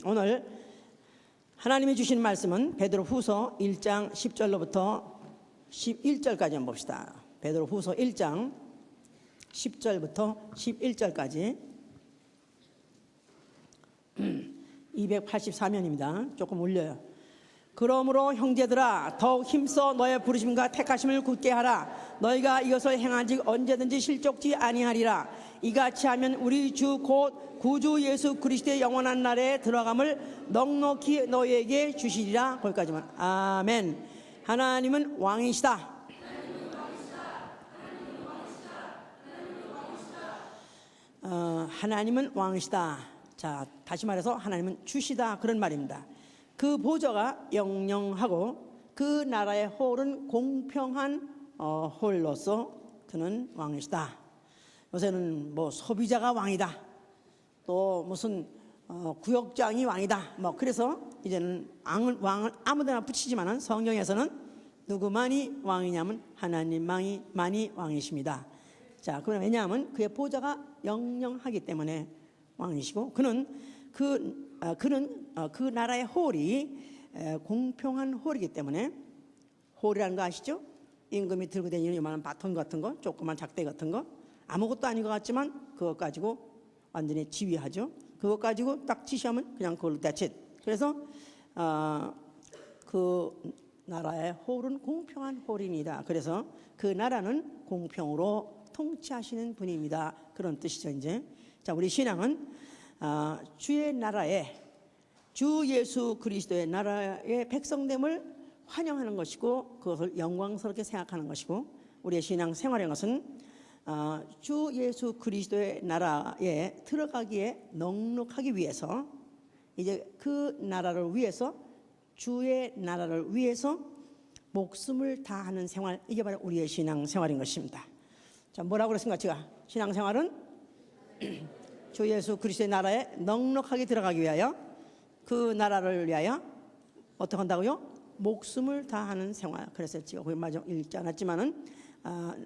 오늘 하나님이 주신 말씀은 베드로후서 1장 10절로부터 11절까지 한번 봅시다. 베드로후서 1장 10절부터 11절까지 284면입니다. 조금 올려요. 그러므로 형제들아 더욱 힘써 너의 부르심과 택하심을 굳게 하라. 너희가 이것을 행한즉 언제든지 실족지 아니하리라. 이같이 하면 우리 주 곧 구주 예수 그리스도의 영원한 날에 들어감을 넉넉히 너희에게 주시리라. 거기까지만. 아멘. 하나님은 왕이시다. 하나님은 왕이시다. 자, 다시 말해서 하나님은 주시다, 그런 말입니다. 그 보좌가 영영하고 그 나라의 홀은 공평한 홀로서 그는 왕이시다. 요새는 뭐 소비자가 왕이다, 또 무슨 구역장이 왕이다, 뭐 그래서 이제는 왕을 아무데나 붙이지만은 성경에서는 누구만이 왕이냐면 하나님만이 왕이십니다. 자, 그럼 왜냐하면 그의 보좌가 영영하기 때문에 왕이시고 그는 그 나라의 홀이 공평한 홀이기 때문에, 홀이라는 거 아시죠? 임금이 들고 다니는 요만한 바톤 같은 거, 조그만 작대 같은 거, 아무것도 아닌 것 같지만 그것 가지고 완전히 지휘하죠. 그것 가지고 딱 지시하면 그냥 그걸로 that's it. 그래서 그 나라의 홀은 공평한 홀입니다. 그래서 그 나라는 공평으로 통치하시는 분입니다. 그런 뜻이죠. 이제 자, 우리 신앙은 주의 나라에, 주 예수 그리스도의 나라의 백성됨을 환영하는 것이고 그것을 영광스럽게 생각하는 것이고, 우리의 신앙 생활인 것은 주 예수 그리스도의 나라에 들어가기에 넉넉하기 위해서, 이제 그 나라를 위해서, 주의 나라를 위해서 목숨을 다하는 생활, 이게 바로 우리의 신앙 생활인 것입니다. 자, 뭐라고 그랬습니까? 제가 신앙 생활은 주 예수 그리스도의 나라에 넉넉하게 들어가기 위하여, 그 나라를 위하여 어떻게 한다고요? 목숨을 다하는 생활. 그래서 제가 거기 마저 읽지 않았지만은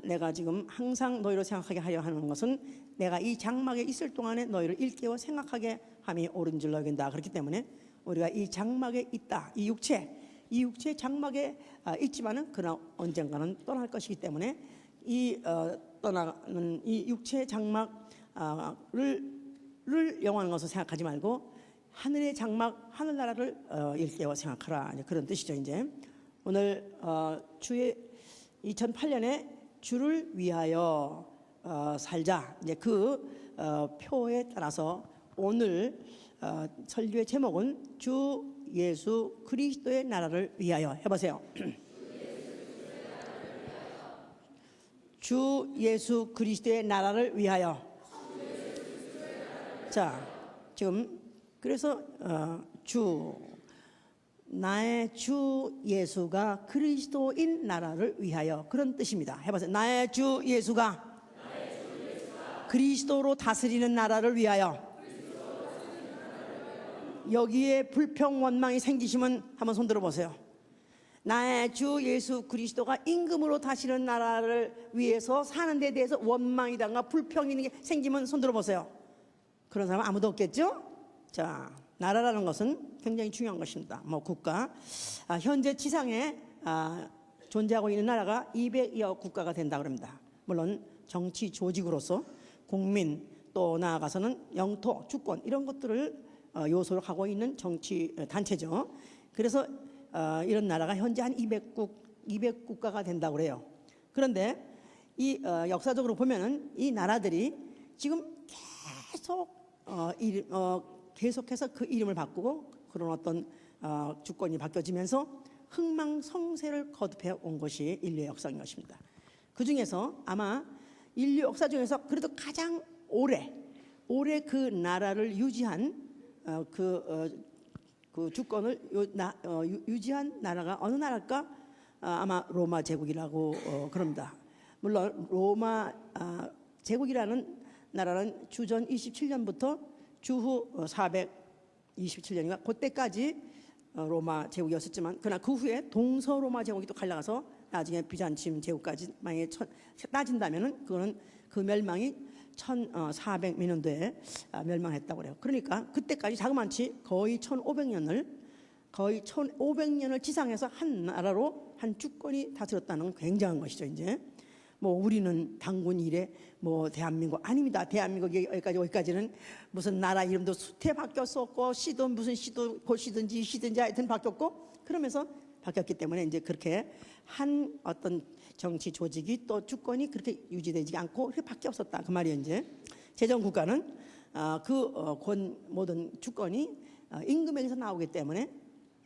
내가 지금 항상 너희를 생각하게 하려 하는 것은 내가 이 장막에 있을 동안에 너희를 일깨워 생각하게 함이 옳은 줄로 여긴다. 그렇기 때문에 우리가 이 장막에 있다, 이 육체 장막에 있지만은 그러나 언젠가는 떠날 것이기 때문에 이 떠나는 이 육체 장막을 영원한 것으로 생각하지 말고 하늘의 장막, 하늘나라를 일깨워 생각하라. 이제 그런 뜻이죠. 이제 오늘 주의 2008년에 주를 위하여 살자, 이제 그 표에 따라서 오늘 설교의 제목은 주 예수 그리스도의 나라를 위하여 해보세요. 주 예수 그리스도의 나라를 위하여. 자, 지금 그래서 나의 주 예수가 그리스도인 나라를 위하여, 그런 뜻입니다. 해보세요. 나의 주 예수가 그리스도로 다스리는 나라를 위하여. 여기에 불평 원망이 생기시면 한번 손 들어보세요. 나의 주 예수 그리스도가 임금으로 다스리는 나라를 위해서 사는 데 대해서 원망이든가 불평이 생기면 손 들어보세요. 그런 사람 아무도 없겠죠? 자, 나라라는 것은 굉장히 중요한 것입니다. 뭐 국가, 현재 지상에 존재하고 있는 나라가 200여 국가가 된다고 합니다. 물론 정치 조직으로서 국민, 또 나아가서는 영토, 주권, 이런 것들을 요소로 하고 있는 정치 단체죠. 그래서 이런 나라가 현재 한 200국가가 된다고 그래요. 그런데 이 역사적으로 보면은 이 나라들이 지금 계속해서 그 이름을 바꾸고 그런 어떤 주권이 바뀌어지면서 흥망성쇠를 거듭해 온 것이 인류의 역사인 것입니다. 그 중에서 아마 인류 역사 중에서 그래도 가장 오래 그 나라를 유지한 그 주권을 유지한 나라가 어느 나라일까? 아마 로마 제국이라고 그럽니다. 물론 로마 제국이라는 나라는 주전 27년부터 주후 427년인가 그때까지 로마 제국이었었지만, 그러나 그 후에 동서로마 제국이 또 갈라가서 나중에 비잔침 제국까지 만약에 따진다면은 그거는 그 멸망이 1400 몇 년도에 멸망했다고 그래요. 그러니까 그때까지 자그마치 거의 1500년을 지상해서 한 나라로 한 주권이 다스렸다는 건 굉장한 것이죠. 이제 뭐 우리는 단군 이래 뭐 대한민국 아닙니다. 대한민국이 여기까지는 무슨 나라 이름도 수태 바뀌었었고 시도 무슨 시도 고시든지 시든지 하여튼 바뀌었고 그러면서 바뀌었기 때문에 이제 그렇게 한 어떤 정치 조직이 또 주권이 그렇게 유지되지 않고 그렇게 바뀌었었다 그 말이에요. 이제 제정 국가는 모든 주권이 임금에게서 나오기 때문에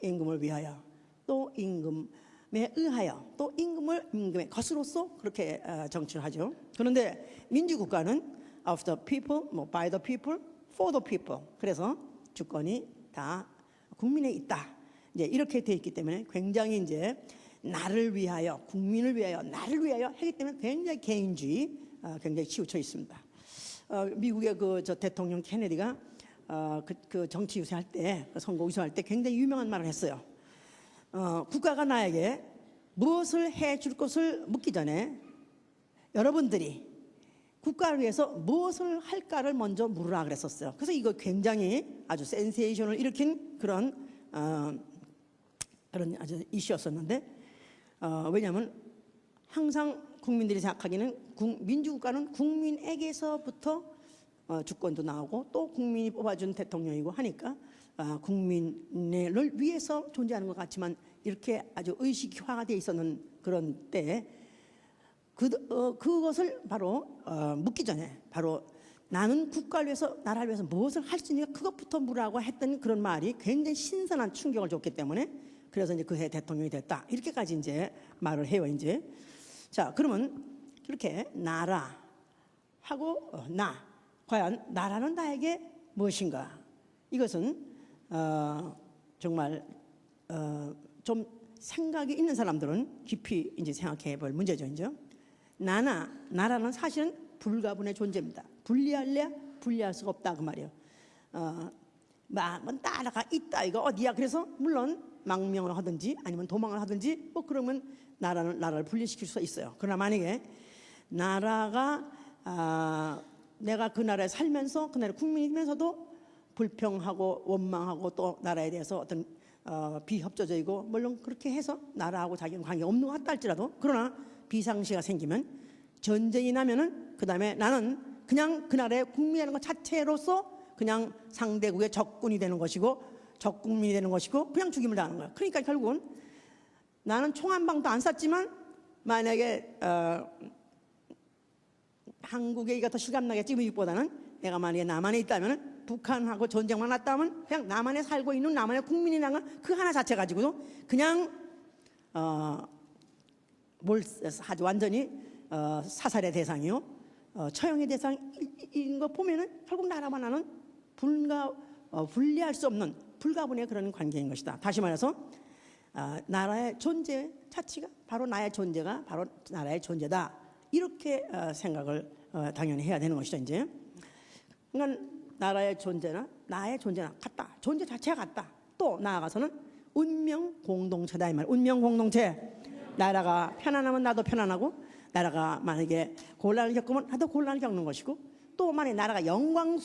임금을 위하여 또 임금에 의하여 또 임금의 것으로서 그렇게 정치를 하죠. 그런데 민주국가는 of the people, by the people, for the people. 그래서 주권이 다 국민에 있다. 이제 이렇게 돼 있기 때문에 굉장히 이제 나를 위하여, 국민을 위하여, 나를 위하여 하기 때문에 굉장히 개인주의, 굉장히 치우쳐 있습니다. 미국의 저 대통령 케네디가 그 정치 유세할 때, 선거 유세할 때 굉장히 유명한 말을 했어요. 국가가 나에게 무엇을 해줄 것을 묻기 전에 여러분들이 국가를 위해서 무엇을 할까를 먼저 물으라 그랬었어요. 그래서 이거 굉장히 아주 센세이션을 일으킨 그런 아주 이슈였었는데 왜냐하면 항상 국민들이 생각하기는 민주국가는 국민에게서부터 주권도 나오고 또 국민이 뽑아준 대통령이고 하니까 국민을 위해서 존재하는 것 같지만 이렇게 아주 의식화가 돼 있었는 그런 때에 그것을 바로 묻기 전에 바로 나는 국가를 위해서 나라를 위해서 무엇을 할 수 있는가 그것부터 물으라고 했던 그런 말이 굉장히 신선한 충격을 줬기 때문에 그래서 이제 그해 대통령이 됐다 이렇게까지 이제 말을 해요. 이제 자 그러면 그렇게 나라하고 과연 나라는 나에게 무엇인가 이것은 정말 좀 생각이 있는 사람들은 깊이 이제 생각해볼 문제죠. 이제 나라는 사실은 불가분의 존재입니다. 분리할래야 분리할 수가 없다 그 말이에요. 나라가 있다 이거 어디야? 그래서 물론 망명을 하든지 아니면 도망을 하든지 뭐 그러면 나라를 분리시킬 수가 있어요. 그러나 만약에 나라가 내가 그 나라에 살면서 그 나라 국민이면서도 불평하고 원망하고 또 나라에 대해서 어떤 비협조적이고 물론 그렇게 해서 나라하고 자기는 관계 없는 것 같다 할지라도 그러나 비상시가 생기면 전쟁이 나면은 그 다음에 나는 그냥 그 나라의 국민이라는 것 자체로서 그냥 상대국의 적군이 되는 것이고 적국민이 되는 것이고 그냥 죽임을 당하는 거야. 그러니까 결국은 나는 총 한 방도 안 쐈지만 만약에 한국에 이가 더 실감나겠지 미국보다는 내가 만약에 남한에 있다면 북한하고 전쟁만 났다면 그냥 남한에 살고 있는 남한의 국민이라는 건 그 하나 자체 가지고도 그냥 완전히 사살의 대상이요 처형의 대상인 거 보면은 결국 나라와 나는 분리할 수 없는 불가분의 그런 관계인 것이다. 다시 말해서 나라의 존재 자체가 바로 나의 존재가 바로 나라의 존재다. 이렇게 생각을 당연히 해야 되는 것이죠. 이제 그러니까 나라의 존재나 나의 존재나 같다. 존재 자체가 같다. 또 나아가서는 운명 공동체다 이 말. 운명 공동체. 나라가 편안하면 나도 편안하고 나라가 만약에 곤란을 겪으면 나도 곤란을 겪는 것이고 또 만약에 나라가 영광을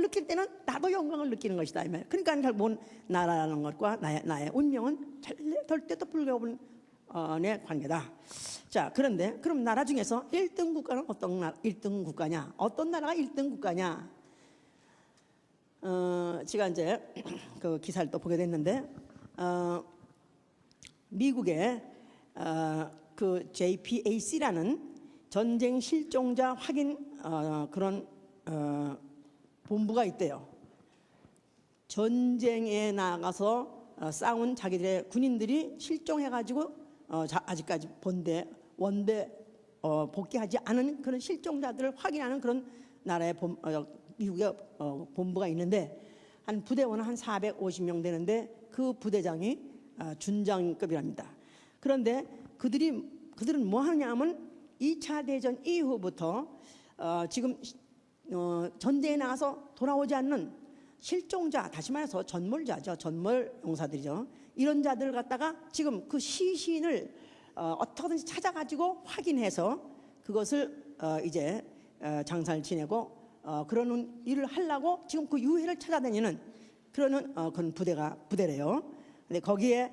느낄 때는 나도 영광을 느끼는 것이다 이 말. 그러니까 결국은 나라라는 것과 나의 운명은 절대도 불가분의 관계다. 자, 그런데 그럼 나라 중에서 1등 국가는 어떤 1등 국가냐? 어떤 나라가 1등 국가냐? 제가 이제 그 기사를 또 보게 됐는데 미국의 그 JPAC라는 전쟁 실종자 확인 그런 본부가 있대요. 전쟁에 나가서 싸운 자기들의 군인들이 실종해가지고 아직까지 원대 복귀하지 않은 그런 실종자들을 확인하는 그런 나라의 미국의 본부가 있는데 한 부대원은 한 450명 되는데 그 부대장이 준장급이랍니다. 그런데 그들은 뭐 하느냐 하면 2차 대전 이후부터 지금 전쟁에 나가서 돌아오지 않는 실종자, 다시 말해서 전몰자죠. 전몰 용사들이죠. 이런 자들을 갖다가 지금 그 시신을 어떻게든지 찾아가지고 확인해서 그것을 이제 장사를 지내고 그러는 일을 하려고 지금 그 유해를 찾아다니는 그런 부대래요. 근데 거기에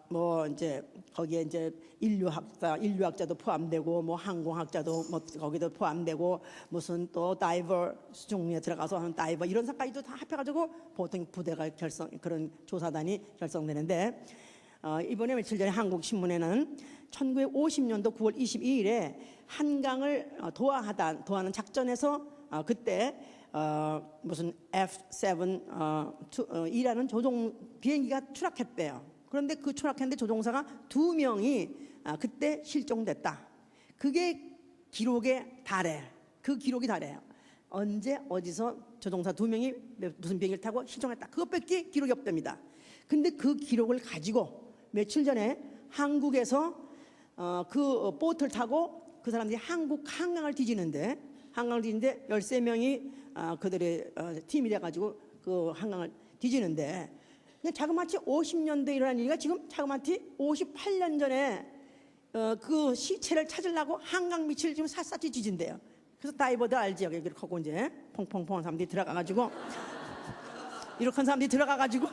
뭐 이제 거기에 이제 인류학자도 포함되고 뭐 항공학자도 뭐 거기도 포함되고 무슨 또 다이버 수중에 들어가서 하는 다이버 이런 사까지도 다 합해가지고 보통 부대가 그런 조사단이 결성되는데 이번에 며칠 전에 한국신문에는 1950년도 9월 22일에 한강을 도하는 작전에서 그때 무슨 F-7이라는 조종 비행기가 추락했대요. 그런데 그 추락했는데 조종사가 2명이 그때 실종됐다. 그게 기록에 달해. 그 기록이 달해요. 언제 어디서 조종사 2명이 무슨 비행기를 타고 실종했다. 그것밖에 기록이 없답니다. 근데 그 기록을 가지고 며칠 전에 한국에서 그 보트를 타고 그 사람들이 한국 한강을 뒤지는데 13명이 그들의 팀이 돼가지고 그 한강을 뒤지는데 자그마치 50년도에 일어난 일이가 지금 자그마치 58년 전에 그 시체를 찾으려고 한강 밑을 지금 샅샅이 뒤진대요. 그래서 다이버들 알지? 여기 이렇게 하고 이제 퐁퐁퐁한 사람들이 들어가가지고 이렇게 한 사람들이 들어가가지고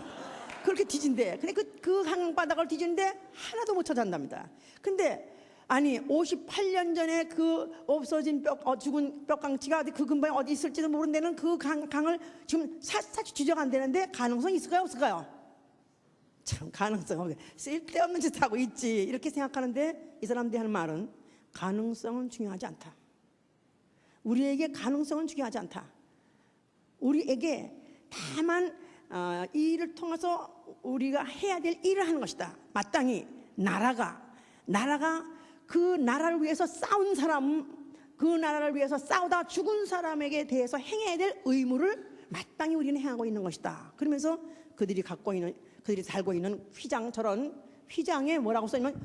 그렇게 뒤진대. 근데 그 한강바닥을 뒤지는데 하나도 못 찾아낸답니다. 근데 아니 58년 전에 그 없어진 죽은 뼈강치가 그 근방에 어디 있을지도 모르는 데는 그 강을 지금 샅샅이 뒤져간다는데 가능성이 있을까요? 없을까요? 참 가능성 없게 쓸데없는 짓 하고 있지 이렇게 생각하는데 이 사람들이 하는 말은 가능성은 중요하지 않다. 우리에게 가능성은 중요하지 않다. 우리에게 다만 이 일을 통해서 우리가 해야 될 일을 하는 것이다. 마땅히 나라가 그 나라를 위해서 싸운 사람, 그 나라를 위해서 싸우다 죽은 사람에게 대해서 행해야 될 의무를 마땅히 우리는 행하고 있는 것이다. 그러면서 그들이 달고 있는 휘장처럼 휘장에 뭐라고 써있냐면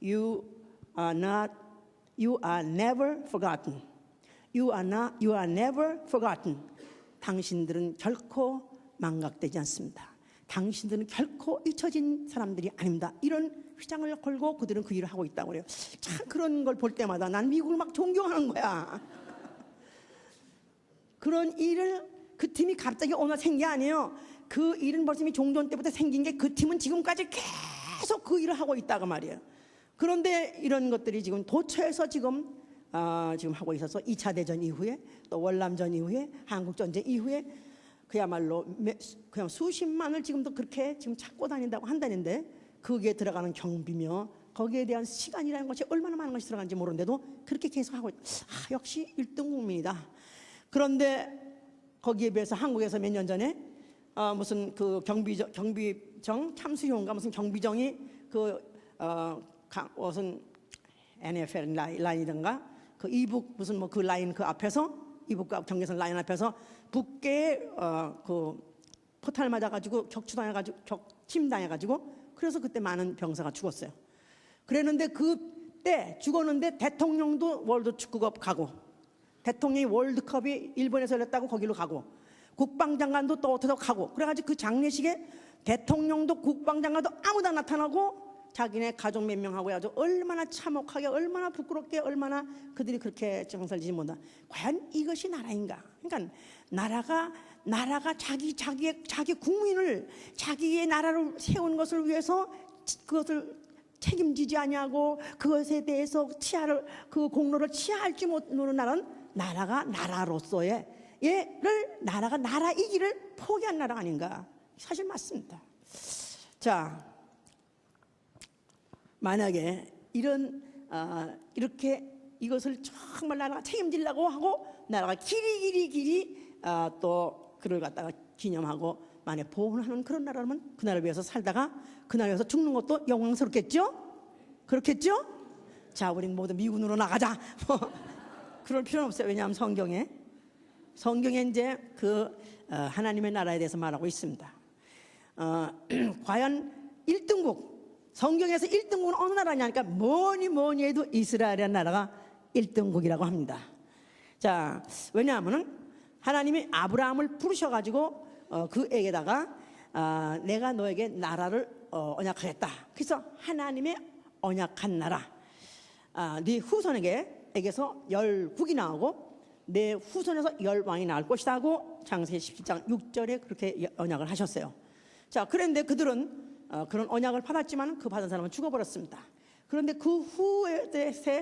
You are never forgotten. You are never forgotten. 당신들은 결코 망각되지 않습니다. 당신들은 결코 잊혀진 사람들이 아닙니다. 이런 휘장을 걸고 그들은 그 일을 하고 있다고 그래요. 참 그런 걸 볼 때마다 난 미국을 막 존경하는 거야. 그런 일을 그 팀이 갑자기 어느 날 생긴 게 아니에요. 그 일은 벌써 이미 종전 때부터 생긴 게 그 팀은 지금까지 계속 그 일을 하고 있다고 말이에요. 그런데 이런 것들이 지금 도처에서 지금 하고 있어서 2차 대전 이후에 또 월남전 이후에 한국전쟁 이후에 그야말로 그냥 수십만을 지금도 그렇게 지금 찾고 다닌다고 한다는데 거기에 들어가는 경비며 거기에 대한 시간이라는 것이 얼마나 많은 것이 들어가는지 모르는데도 그렇게 계속 하고 역시 1등 국민이다. 그런데 거기에 비해서 한국에서 몇 년 전에 무슨 그 경비정 참수용가 무슨 경비정이 무슨 NFL 라인이든가 그 이북 무슨 뭐 그 라인 그 앞에서 이북과 경계선 라인 앞에서 북계에 그 포탄을 맞아가지고 침당해가지고 그래서 그때 많은 병사가 죽었어요. 그랬는데 그때 죽었는데 대통령도 월드 축구컵 가고 대통령이 월드컵이 일본에서 열렸다고 거기로 가고 국방장관도 또 어디서 가고 그래가지고 그 장례식에 대통령도 국방장관도 아무도 안 나타나고 자기네 가족 몇 명하고 아주 얼마나 참혹하게 얼마나 부끄럽게 얼마나 그들이 그렇게 정서를 지지 못한다. 과연 이것이 나라인가? 그러니까 나라가 자기 국민을 자기의 나라를 세운 것을 위해서 그것을 책임지지 아니하고 그것에 대해서 그 공로를 치하할지 모르는 나라가 나라로서의 나라가 나라이기를 포기한 나라가 아닌가? 사실 맞습니다. 자, 만약에 이렇게 이것을 정말 나라가 책임지려고 하고 나라가 길이 또 그를 갖다가 기념하고 만약 보호하는 그런 나라라면 그 나라를 위해서 살다가 그 나라를 위해서 죽는 것도 영광스럽겠죠? 그렇겠죠? 자, 우린 모두 미군으로 나가자. 그럴 필요는 없어요. 왜냐하면 성경에 이제 하나님의 나라에 대해서 말하고 있습니다. 과연 1등국 성경에서 1등국은 어느 나라냐니까 뭐니 해도 이스라엘이라는 나라가 1등국이라고 합니다. 자, 왜냐하면 하나님이 아브라함을 부르셔가지고 그에게다가 내가 너에게 나라를 언약하겠다. 그래서 하나님의 언약한 나라, 네 후손에게 이스라엘에게서 열국이 나오고 내 후손에서 열왕이 나올 것이다 하고 창세기 17장 6절에 그렇게 언약을 하셨어요. 자, 그런데 그들은 그런 언약을 받았지만 그 받은 사람은 죽어버렸습니다. 그런데 그 후에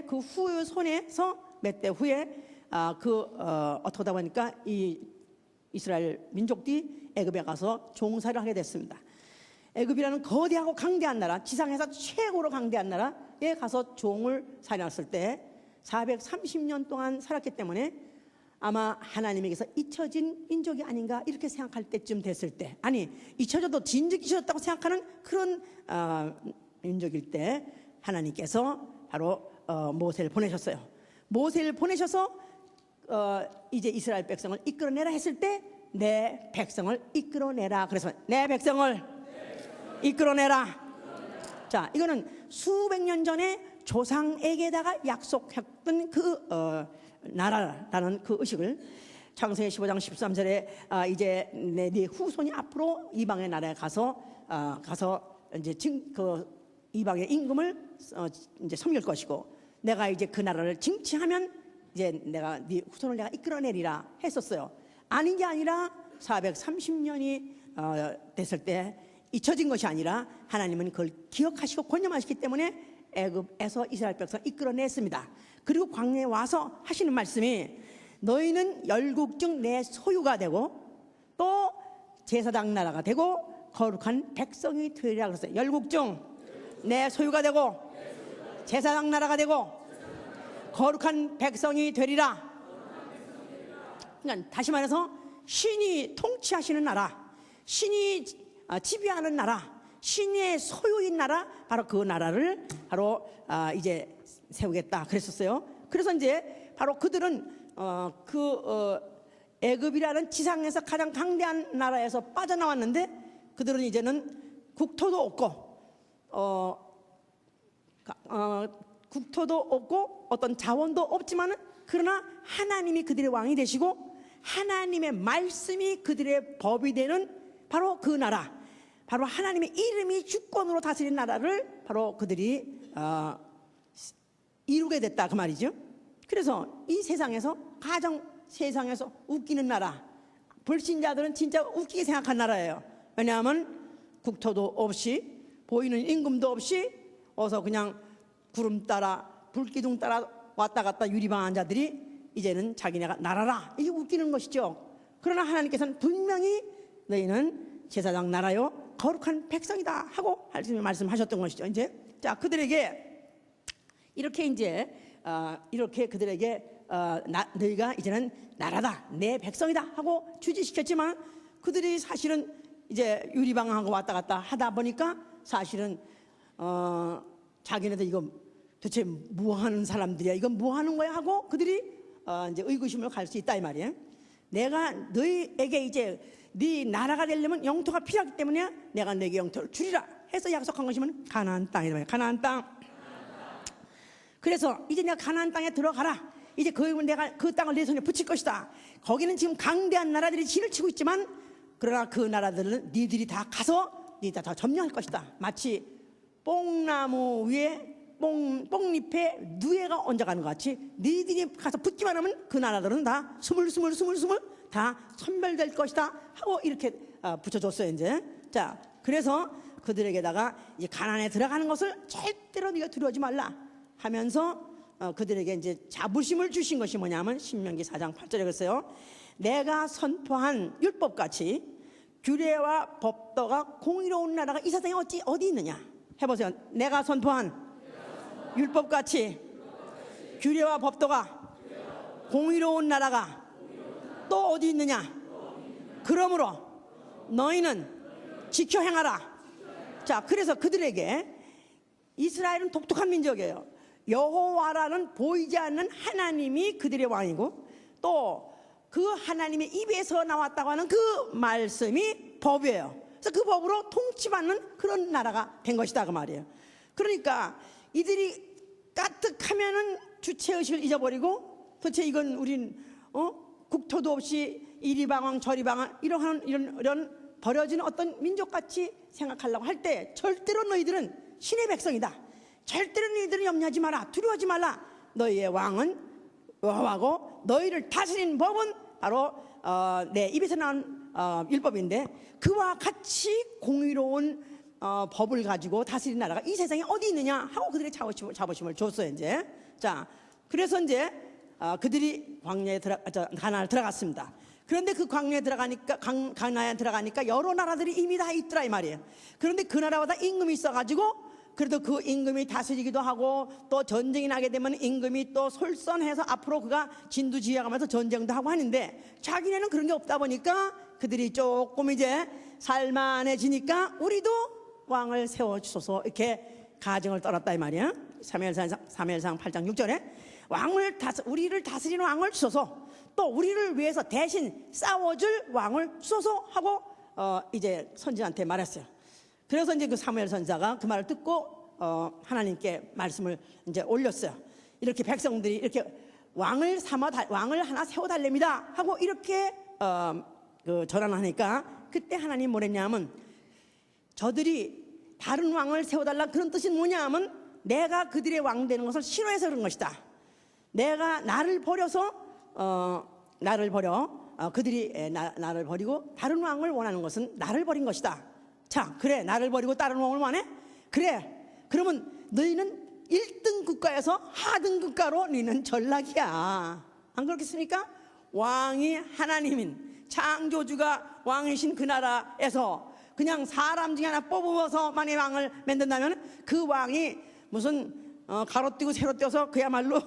그 후의 손에서 몇 대 후에 어떻게 하다 보니까 이 이스라엘 민족들이 애굽에 가서 종살이를 하게 됐습니다. 애굽이라는 거대하고 강대한 나라, 지상에서 최고로 강대한 나라에 가서 종을 살았을 때 430년 동안 살았기 때문에 아마 하나님에게서 잊혀진 민족이 아닌가 이렇게 생각할 때쯤 됐을 때, 아니 잊혀져도 진즉 잊혀졌다고 생각하는 그런 민족일 때 하나님께서 바로 모세를 보내셨어요. 모세를 보내셔서 이제 이스라엘 백성을 이끌어내라 했을 때 내 백성을 이끌어내라. 그래서 내 백성을 이끌어내라. 자, 이거는 수백 년 전에 조상에게다가 약속했던 그 나라라는 그 의식을 창세기 15장 13절에 이제 네 후손이 앞으로 이방의 나라에 가서 이제 그 이방의 임금을 이제 섬길 것이고 내가 이제 그 나라를 징치하면 이제 내가 네 후손을 내가 이끌어내리라 했었어요. 아닌 게 아니라 430년이 됐을 때 잊혀진 것이 아니라 하나님은 그걸 기억하시고 권념하시기 때문에 애굽에서 이스라엘 백성 이끌어냈습니다. 그리고 광야에 와서 하시는 말씀이 너희는 열국 중 내 소유가 되고 또 제사장 나라가 되고 거룩한 백성이 되리라 그랬어요. 열국 중 내 소유가 되고 제사장 나라가 되고 거룩한 백성이 되리라. 그러니까 다시 말해서 신이 통치하시는 나라, 신이 지배하는 나라, 신의 소유인 나라, 바로 그 나라를 바로 이제 세우겠다 그랬었어요. 그래서 이제 바로 그들은 애굽이라는 지상에서 가장 강대한 나라에서 빠져나왔는데 그들은 이제는 국토도 없고 어떤 자원도 없지만은 그러나 하나님이 그들의 왕이 되시고 하나님의 말씀이 그들의 법이 되는 바로 그 나라, 바로 하나님의 이름이 주권으로 다스리는 나라를 바로 그들이 이루게 됐다 그 말이죠. 그래서 이 세상에서 가장 세상에서 웃기는 나라, 불신자들은 진짜 웃기게 생각한 나라예요. 왜냐하면 국토도 없이 보이는 임금도 없이 어서 그냥 구름 따라 불기둥 따라 왔다 갔다 유리방한 자들이 이제는 자기네가 나라라, 이게 웃기는 것이죠. 그러나 하나님께서는 분명히 너희는 제사장 나라요 거룩한 백성이다 하고 말씀하셨던 것이죠. 이제 자, 그들에게 이렇게 이제 이렇게 그들에게 너희가 이제는 나라다, 내 백성이다 하고 주지시켰지만 그들이 사실은 이제 유리방황하고 왔다 갔다 하다 보니까 사실은 자기네들 이거 도대체 뭐 하는 사람들이야, 이건 뭐 하는 거야 하고 그들이 이제 의구심을 갈 수 있다 이 말이에요. 내가 너희에게 이제 네 나라가 되려면 영토가 필요하기 때문에 내가 너에게 영토를 주리라 해서 약속한 것이면 가나안 땅이다. 가나안 땅. 그래서 이제 내가 가나안 땅에 들어가라. 이제 내가 그 땅을 내 손에 붙일 것이다. 거기는 지금 강대한 나라들이 진을 치고 있지만 그러나 그 나라들은 니들이 다 가서 니들 다 점령할 것이다. 마치 뽕나무 위에 뽕잎에 누에가 얹어가는 것 같이 니들이 가서 붙기만 하면 그 나라들은 다 스물스물 다 선별될 것이다 하고 이렇게 붙여줬어요. 이제 자, 그래서 그들에게다가 이제 가나안에 들어가는 것을 절대로 네가 두려워하지 말라 하면서 그들에게 이제 자부심을 주신 것이 뭐냐면 신명기 4장 8절에 그랬어요. 내가 선포한 율법같이 규례와 법도가 공의로운 나라가 이 세상에 어디 있느냐 해보세요. 내가 선포한 율법같이 규례와 법도가 공의로운 나라가 또 어디 있느냐. 그러므로 너희는 지켜 행하라. 자, 그래서 그들에게 이스라엘은 독특한 민족이에요. 여호와라는 보이지 않는 하나님이 그들의 왕이고 또 그 하나님의 입에서 나왔다고 하는 그 말씀이 법이에요. 그래서 그 법으로 통치받는 그런 나라가 된 것이다 그 말이에요. 그러니까 이들이 까뜩하면은 주체의식을 잊어버리고 도대체 이건 우린 국토도 없이 이리방황 저리방황 이런 버려진 어떤 민족같이 생각하려고 할 때 절대로 너희들은 신의 백성이다. 절대로 너희들은 염려하지 마라. 두려워하지 말라. 너희의 왕은 여호와고 너희를 다스리는 법은 바로 내 입에서 나온 율법인데 그와 같이 공의로운 법을 가지고 다스리는 나라가 이 세상에 어디 있느냐 하고 그들의 자부심을 줬어요. 이제 자, 그래서 이제 그들이 광야에 가나안에 들어갔습니다. 그런데 그 광야에 들어가니까 여러 나라들이 이미 다 있더라 이 말이에요. 그런데 그 나라마다 임금이 있어가지고 그래도 그 임금이 다스리기도 하고 또 전쟁이 나게 되면 임금이 또 솔선해서 앞으로 그가 진두지휘하면서 전쟁도 하고 하는데 자기네는 그런 게 없다 보니까 그들이 조금 이제 살만해지니까 우리도 왕을 세워주소서 이렇게 가정을 떨었다 이 말이야. 사무엘상 8장 6절에 우리를 다스리는 왕을 주소서 또 우리를 위해서 대신 싸워줄 왕을 주소서 하고 이제 선지자한테 말했어요. 그래서 이제 그 사무엘 선지자가 그 말을 듣고 하나님께 말씀을 이제 올렸어요. 이렇게 백성들이 이렇게 왕을 하나 세워달랍니다 하고 이렇게 전환을 하니까 그때 하나님 뭐랬냐면 저들이 다른 왕을 세워달라 그런 뜻이 뭐냐 하면 내가 그들의 왕 되는 것을 싫어해서 그런 것이다. 내가 나를 버려 그들이 나를 버리고 다른 왕을 원하는 것은 나를 버린 것이다. 자, 그래 나를 버리고 다른 왕을 원해? 그래 그러면 너희는 1등 국가에서 하등 국가로 너희는 전락이야. 안 그렇겠습니까? 왕이 하나님인 창조주가 왕이신 그 나라에서 그냥 사람 중에 하나 뽑아서 만약 왕을 만든다면 그 왕이 무슨 가로뛰고 세로뛰어서 그야말로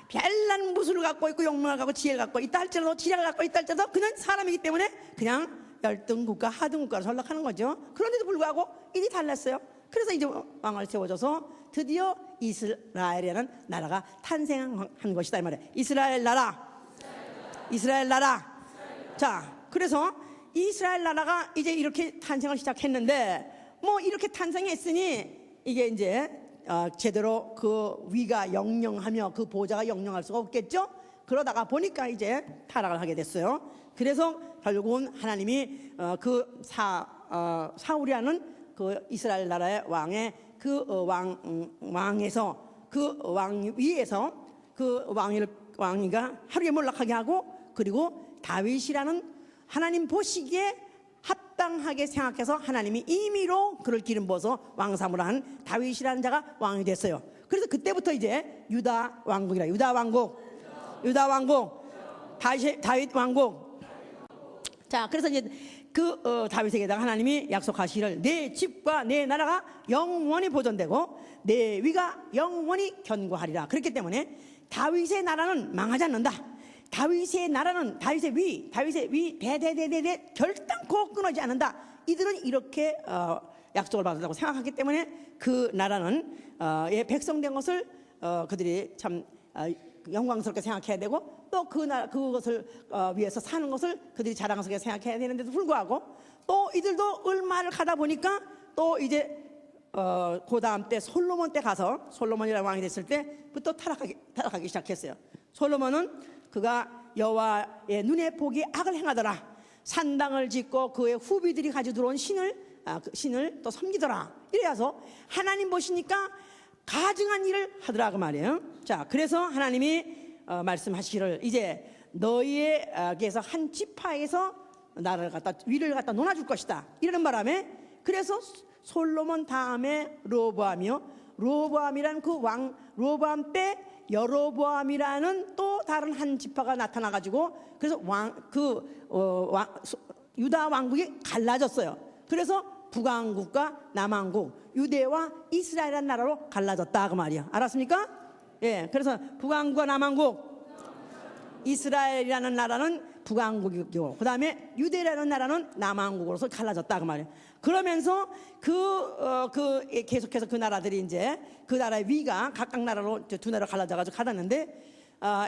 별난 무술을 갖고 있고 용문을 갖고 지혜를 갖고 있다 할지라도 지혜를 갖고 있다 할지라도 그는 사람이기 때문에 그냥 열등 국가 하등 국가로 전락하는 거죠. 그런데도 불구하고 일이 달랐어요. 그래서 이제 왕을 세워줘서 드디어 이스라엘이라는 나라가 탄생한 것이다 이 말이에요. 이스라엘 나라. 자, 그래서 이스라엘 나라가 이제 이렇게 탄생을 시작했는데 뭐 이렇게 탄생했으니 이게 이제 제대로 그 위가 영영하며 그 보좌가 영영할 수가 없겠죠. 그러다가 보니까 이제 타락을 하게 됐어요. 그래서 결국은 하나님이 사울이라는 그 이스라엘 나라의 왕의 왕에서 그 왕 위에서 그 왕이가 하루에 몰락하게 하고 그리고 다윗이라는 하나님 보시기에 합당하게 생각해서 하나님이 임의로 그를 기름 부어서 왕 삼으라 한 다윗이라는 자가 왕이 됐어요. 그래서 그때부터 이제 유다 왕국 다윗 왕국. 자, 그래서 이제 그 다윗에게다가 하나님이 약속하시기를 내 집과 내 나라가 영원히 보존되고 내 위가 영원히 견고하리라. 그렇기 때문에 다윗의 나라는 망하지 않는다. 다윗의 위 대대대대 결단코 끊어지지 않는다. 이들은 이렇게 약속을 받았다고 생각하기 때문에 그 나라는 백성된 것을 그들이 참 영광스럽게 생각해야 되고 또 그것을 위해서 사는 것을 그들이 자랑스럽게 생각해야 되는데도 불구하고 또 이들도 얼마를 가다 보니까 또 이제 그 다음 때 솔로몬 때 가서 솔로몬이라는 왕이 됐을 때부터 타락하기 시작했어요. 솔로몬은 그가 여호와의 눈에 보기 악을 행하더라. 산당을 짓고 그의 후비들이 가지고 들어온 신을 또 섬기더라. 이래서 하나님 보시니까 가증한 일을 하더라 그 말이에요. 자, 그래서 하나님이 말씀하시기를 이제 너희에게서 한 지파에서 위를 갖다 놓아줄 것이다. 이러는 바람에 그래서 솔로몬 다음에 로보암이라는 그 왕 로보암 때 여로보암이라는 또 다른 한 지파가 나타나가지고 그래서 유다 왕국이 갈라졌어요. 그래서 북왕국과 남왕국, 유대와 이스라엘이라는 나라로 갈라졌다 그 말이야. 알았습니까? 예, 그래서 북왕국과 남왕국, 이스라엘이라는 나라는 북왕국이고 그 다음에 유대라는 나라는 남왕국으로서 갈라졌다 그 말이야. 그러면서 계속해서 그 나라들이 이제 그 나라의 위가 각각 나라로 두 나라로 갈라져가지고 갈았는데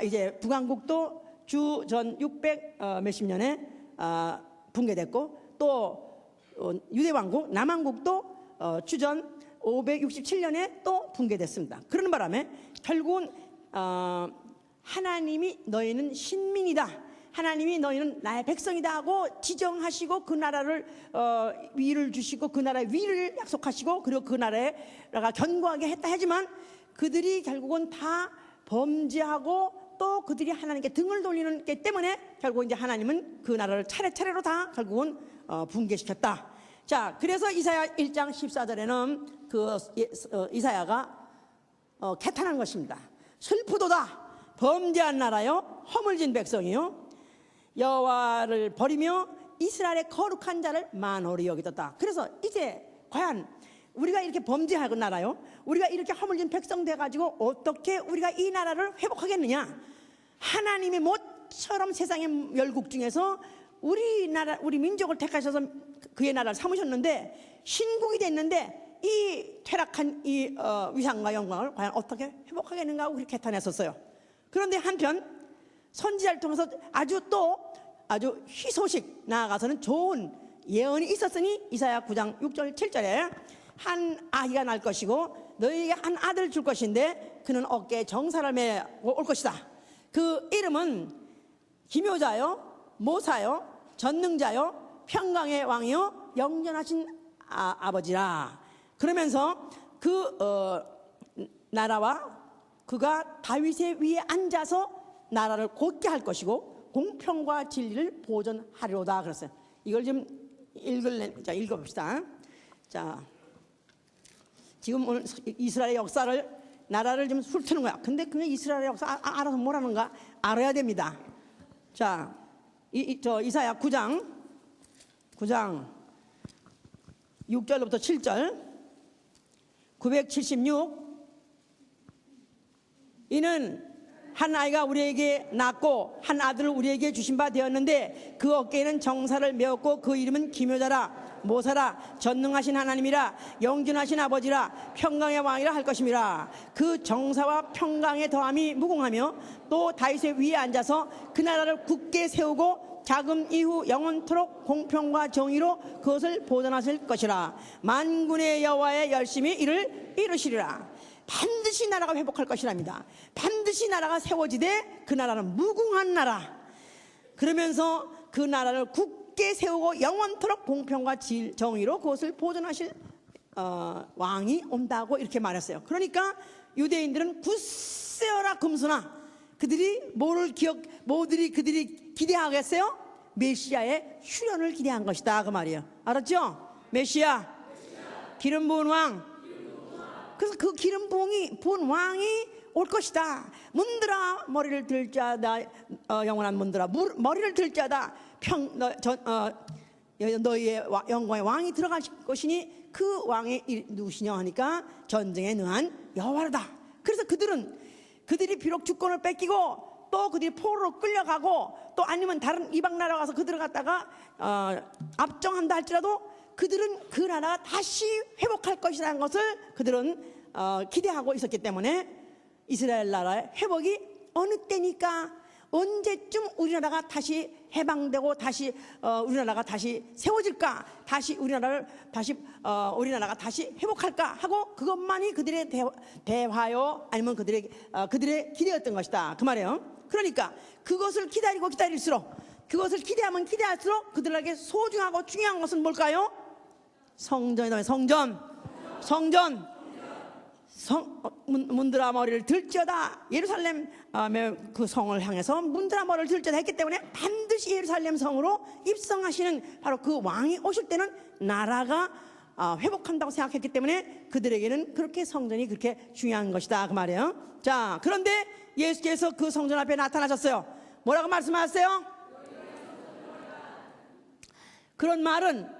이제 북왕국도 주전 600 몇십 년에 붕괴됐고 또 유대왕국 남왕국도 주전 567년에 또 붕괴됐습니다. 그러는 바람에 결국은 하나님이 너희는 신민이다. 하나님이 너희는 나의 백성이다 하고 지정하시고 그 나라를 위를 주시고 그 나라의 위를 약속하시고 그리고 그 나라가 견고하게 했다 하지만 그들이 결국은 다 범죄하고 또 그들이 하나님께 등을 돌리는 게 때문에 결국 이제 하나님은 그 나라를 차례차례로 다 결국은 붕괴시켰다. 자, 그래서 이사야 1장 14절에는 이사야가 개탄한 것입니다. 슬프도다 범죄한 나라요 허물진 백성이요 여호와를 버리며 이스라엘의 거룩한 자를 만홀히 여기었다. 그래서 이제 과연 우리가 이렇게 범죄하고 나라요, 우리가 이렇게 허물진 백성 돼가지고 어떻게 우리가 이 나라를 회복하겠느냐? 하나님이 모처럼 세상의 열국 중에서 우리 민족을 택하셔서 그의 나라를 삼으셨는데 신국이 됐는데 이 퇴락한 이 위상과 영광을 과연 어떻게 회복하겠는가 하고 그렇게 개탄했었어요. 그런데 한편 선지자를 통해서 아주 희소식 나아가서는 좋은 예언이 있었으니 이사야 9장 6절 7절에 한 아기가 날 것이고 너희에게 한 아들을 줄 것인데 그는 어깨에 정사를 메고 올 것이다. 그 이름은 기묘자요 모사요 전능자요 평강의 왕이요 영전하신 아버지라. 그러면서 그 나라와 그가 다윗의 위에 앉아서 나라를 곧게 할 것이고 공평과 진리를 보존하리로다 그랬어요. 이걸 좀 읽어봅시다. 자, 지금 오늘 이스라엘의 역사를 나라를 좀 훑는 거야. 근데 그냥 이스라엘의 역사 알아서 뭐라는가 알아야 됩니다. 자, 이사야 9장 6절부터 7절 976 이는 한 아이가 우리에게 낳고 한 아들을 우리에게 주신 바 되었는데 그 어깨에는 정사를 메었고 그 이름은 기묘자라 모사라 전능하신 하나님이라 영존하신 아버지라 평강의 왕이라 할 것임이라. 그 정사와 평강의 더함이 무궁하며 또 다윗의 위에 앉아서 그 나라를 굳게 세우고 자금 이후 영원토록 공평과 정의로 그것을 보존하실 것이라. 만군의 여호와의 열심히 이를 이루시리라. 반드시 나라가 회복할 것이랍니다. 반드시 나라가 세워지되 그 나라는 무궁한 나라. 그러면서 그 나라를 굳게 세우고 영원토록 공평과 정의로 그것을 보존하실 왕이 온다고 이렇게 말했어요. 그러니까 유대인들은 굳세어라 금수나 그들이 그들이 기대하겠어요? 메시아의 출현을 기대한 것이다 그 말이에요. 알았죠? 메시아 기름 부은 왕. 그래서 그 기름 부은 왕이 올 것이다. 문드라 머리를 들 자다 영원한 문드라 머리를 들 자다 너희의 영광의 왕이 들어갈 것이니 그 왕이 누구시냐 하니까 전쟁에 능한 여호와로다. 그래서 그들이 비록 주권을 뺏기고 또 그들이 포로로 끌려가고 또 아니면 다른 이방 나라 가서 그들을 갖다가 압정한다 할지라도 그들은 그 나라가 다시 회복할 것이라는 것을 그들은 기대하고 있었기 때문에 이스라엘 나라의 회복이 어느 때니까 언제쯤 우리나라가 다시 해방되고 다시 우리나라가 다시 세워질까, 다시 우리나라가 다시 회복할까 하고 그것만이 그들의 대화요 아니면 그들의 기대였던 것이다 그 말이에요. 그러니까 그것을 기다릴수록 그것을 기대하면 기대할수록 그들에게 소중하고 중요한 것은 뭘까요? 성전이다. 성전. 문드라 머리를 들지어다. 예루살렘 그 성을 향해서 문드라 머리를 들지어다 했기 때문에 반드시 예루살렘 성으로 입성하시는 바로 그 왕이 오실 때는 나라가 회복한다고 생각했기 때문에 그들에게는 그렇게 성전이 그렇게 중요한 것이다 그 말이에요. 자, 그런데 예수께서 그 성전 앞에 나타나셨어요. 뭐라고 말씀하셨어요? 그런 말은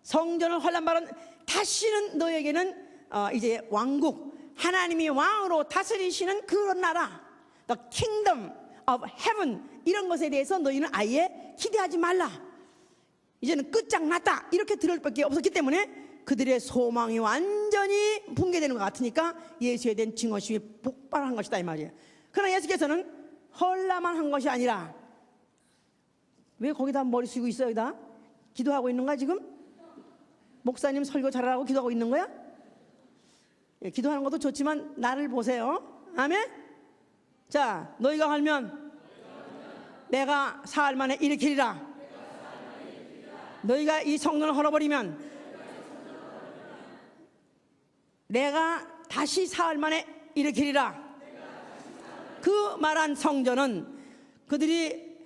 성전을 헐란 말은 다시는 너에게는 이제 왕국 하나님이 왕으로 다스리시는 그런 나라 The Kingdom of Heaven 이런 것에 대해서 너희는 아예 기대하지 말라. 이제는 끝장났다 이렇게 들을 밖에 없었기 때문에 그들의 소망이 완전히 붕괴되는 것 같으니까 예수에 대한 증오심이 폭발한 것이다 이 말이에요. 그러나 예수께서는 헐라만 한 것이 아니라 왜 거기다 머리 숙이고 있어요? 여기다 기도하고 있는 거야 지금? 목사님 설교 잘하라고 기도하고 있는 거야? 예, 기도하는 것도 좋지만 나를 보세요. 아멘? 자, 너희가 헐면 내가 사흘 만에 일으키리라. 너희가 이 성전을 헐어버리면 내가 다시 사흘 만에 일으키리라. 그 말한 성전은 그들이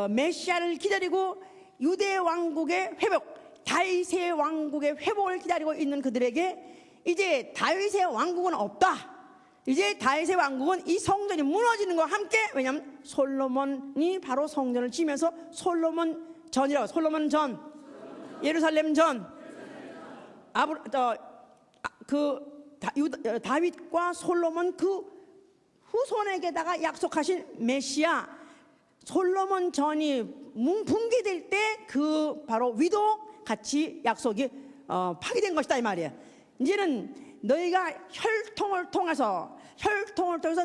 메시아를 기다리고 유대 왕국의 회복, 다윗의 왕국의 회복을 기다리고 있는 그들에게 이제 다윗의 왕국은 없다. 이제 다윗의 왕국은 이 성전이 무너지는 것과 함께, 왜냐하면 솔로몬이 바로 성전을 지으면서 솔로몬 전이라고, 솔로몬 전, 예루살렘 전, 다윗과 솔로몬 그 후손에게다가 약속하신 메시아 솔로몬 전이 붕괴될 때 그 바로 위도 같이 약속이 파기된 것이다 이 말이에요. 이제는 너희가 혈통을 통해서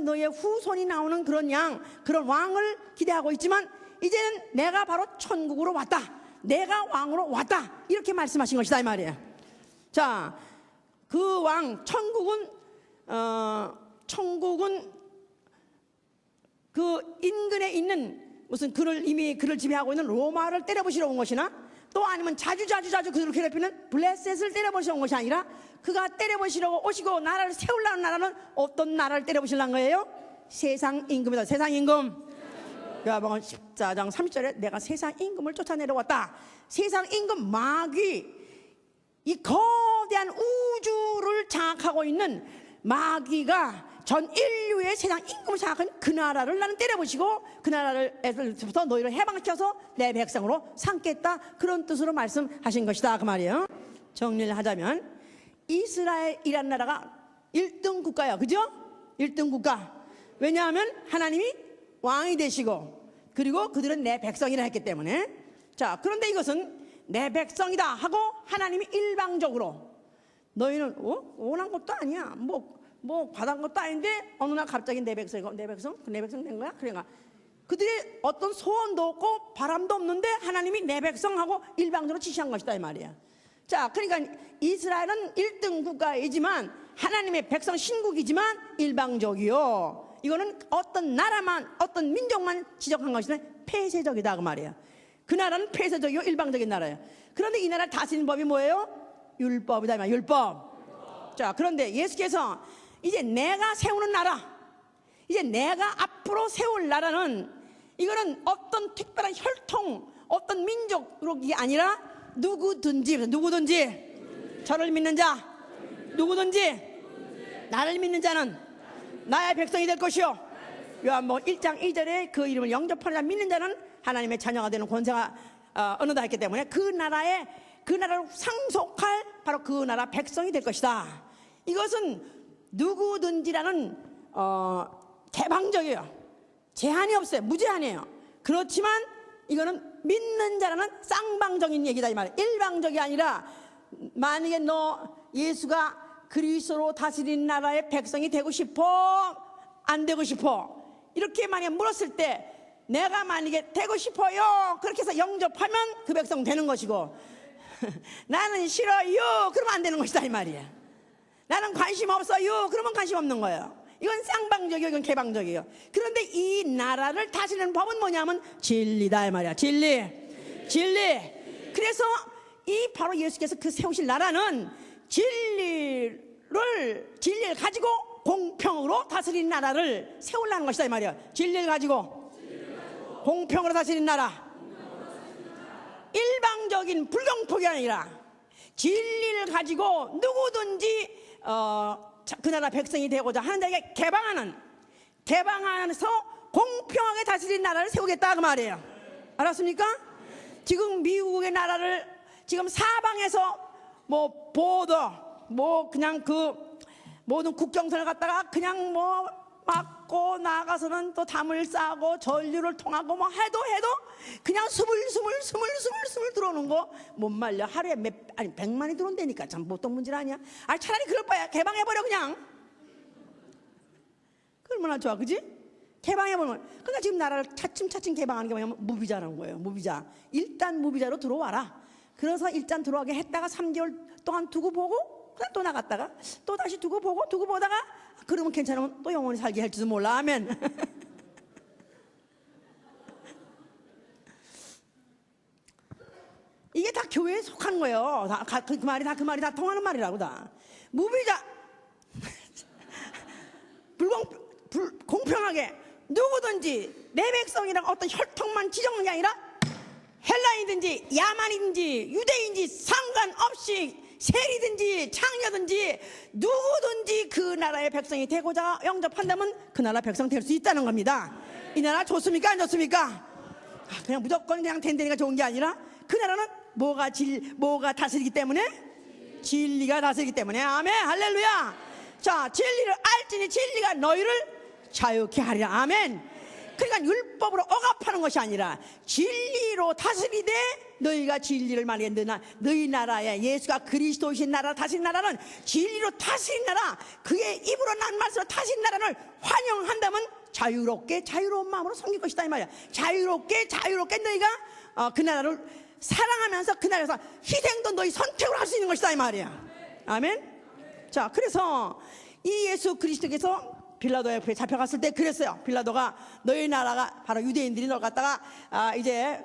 너희의 후손이 나오는 그런 왕을 기대하고 있지만 이제는 내가 바로 천국으로 왔다, 내가 왕으로 왔다, 이렇게 말씀하신 것이다 이 말이에요. 자, 그 왕, 천국은 그 인근에 있는 무슨 그를 지배하고 있는 로마를 때려부시러 온 것이나 또 아니면 자주 그들을 괴롭히는 블레셋을 때려부시러 온 것이 아니라 그가 때려부시러 오시고 나라를 세우려는 나라는 어떤 나라를 때려부시려는 거예요? 세상 임금이다. 세상 임금. 요한복음 14장 30절에 내가 세상 임금을 쫓아내려왔다. 세상 임금 마귀, 이 거대한 우주를 장악하고 있는 마귀가 전 인류의 세상 임금을 장악한 그 나라를 나는 때려부시고 그 나라를부터 너희를 해방시켜서 내 백성으로 삼겠다, 그런 뜻으로 말씀하신 것이다 그 말이에요. 정리를 하자면 이스라엘이라는 나라가 1등 국가예요. 그죠? 1등 국가. 왜냐하면 하나님이 왕이 되시고 그리고 그들은 내 백성이라 했기 때문에. 자, 그런데 이것은 내 백성이다 하고 하나님이 일방적으로 너희는 원한 것도 아니야, 뭐 받은 것도 아닌데 어느 날 갑자기 내 백성 된 거야? 그러니까 그들의 어떤 소원도 없고 바람도 없는데 하나님이 내 백성하고 일방적으로 지시한 것이다 이 말이야. 자, 그러니까 이스라엘은 1등 국가이지만 하나님의 백성 신국이지만 일방적이요. 이거는 어떤 나라만, 어떤 민족만 지적한 것이면 폐쇄적이다 그 말이야. 그 나라는 폐쇄적이요, 일방적인 나라예요. 그런데 이 나라를 다스리는 법이 뭐예요? 율법이다 이 말이야. 율법. 자, 그런데 예수께서 이제 내가 세우는 나라, 이제 내가 앞으로 세울 나라는 이거는 어떤 특별한 혈통, 어떤 민족이 아니라 누구든지 저를 믿는 자, 누구든지 나를 믿는 자는 나의 백성이 될 것이요. 요한복음 1장 2절에 그 이름을 영접하는 자, 믿는 자는 하나님의 자녀가 되는 권세가 얻는다 했기 때문에 그 나라를 상속할 바로 그 나라 백성이 될 것이다. 이것은 누구든지라는 개방적이에요. 제한이 없어요. 무제한이에요. 그렇지만 이거는 믿는 자라는 쌍방적인 얘기다 이 말이에요. 일방적이 아니라 만약에 너 예수가 그리스도로 다스리는 나라의 백성이 되고 싶어? 안 되고 싶어? 이렇게 만약에 물었을 때 내가 만약에 되고 싶어요, 그렇게 해서 영접하면 그 백성 되는 것이고 나는 싫어요, 그러면 안 되는 것이다 이 말이에요. 나는 관심 없어요, 그러면 관심 없는 거예요. 이건 쌍방적이에요, 이건 개방적이에요. 그런데 이 나라를 다스리는 법은 뭐냐면 진리다 이 말이야. 진리. 그래서 이 바로 예수께서 그 세우실 나라는 진리를 가지고 공평으로 다스리는 나라를 세우려는 것이다 이 말이야. 진리를 가지고 공평으로 다스리는 나라. 일방적인 불공평이 아니라 진리를 가지고 누구든지 그 나라 백성이 되고자 하는 자에게 개방하면서 공평하게 다스리는 나라를 세우겠다 그 말이에요. 알았습니까? 지금 미국의 나라를 지금 사방에서 그냥 그 모든 국경선을 갖다가 그냥 막고 나가서는 또 담을 싸고 전류를 통하고 해도 그냥 스물스물 들어오는 거 못 말려. 하루에 100만이 들어온다니까. 참 보통 문제 아니야. 차라리 그럴 바야 개방해버려 그냥. 얼마나 좋아, 그지? 개방해버리면. 그러니까 지금 나라를 차츰 개방하는 게 뭐냐면 무비자라는 거예요. 무비자. 일단 무비자로 들어와라. 그래서 일단 들어가게 했다가 3개월 동안 두고 보고 그냥 또 나갔다가 또 다시 두고 보다가 그러면 괜찮으면 또 영원히 살게 할지도 몰라. 아멘. 이게 다 교회에 속한 거예요. 그 말이 다 통하는 말이라고 다. 무비자 공평하게 누구든지 내 백성이랑 어떤 혈통만 지정하는 게 아니라 헬라인이든지 야만이든지 유대인인지 상관없이 세리든지 창녀든지 누구든지 그 나라의 백성이 되고자 영접한다면 그 나라 백성 될 수 있다는 겁니다. 이 나라 좋습니까? 안 좋습니까? 그냥 무조건 그냥 된다니까 좋은 게 아니라 그 나라는 뭐가 다스리기 때문에? 진리가 다스리기 때문에. 아멘, 할렐루야. 자, 진리를 알지니 진리가 너희를 자유케 하리라. 아멘. 그러니까 율법으로 억압하는 것이 아니라 진리로 다스리되 너희가 진리를 말하게 너희 나라에 예수가 그리스도이신 나라 다스린 나라는 진리로 다스린 나라, 그의 입으로 난 말씀으로 다스린 나라를 환영한다면 자유롭게 자유로운 마음으로 섬길 것이다 이 말이야. 자유롭게 너희가 그 나라를 사랑하면서 그 나라에서 희생도 너희 선택으로 할 수 있는 것이다 이 말이야. 아멘. 자, 그래서 이 예수 그리스도께서 빌라도의 앞에 잡혀갔을 때 그랬어요. 빌라도가 너희 나라가 바로 유대인들이 널 갖다가 이제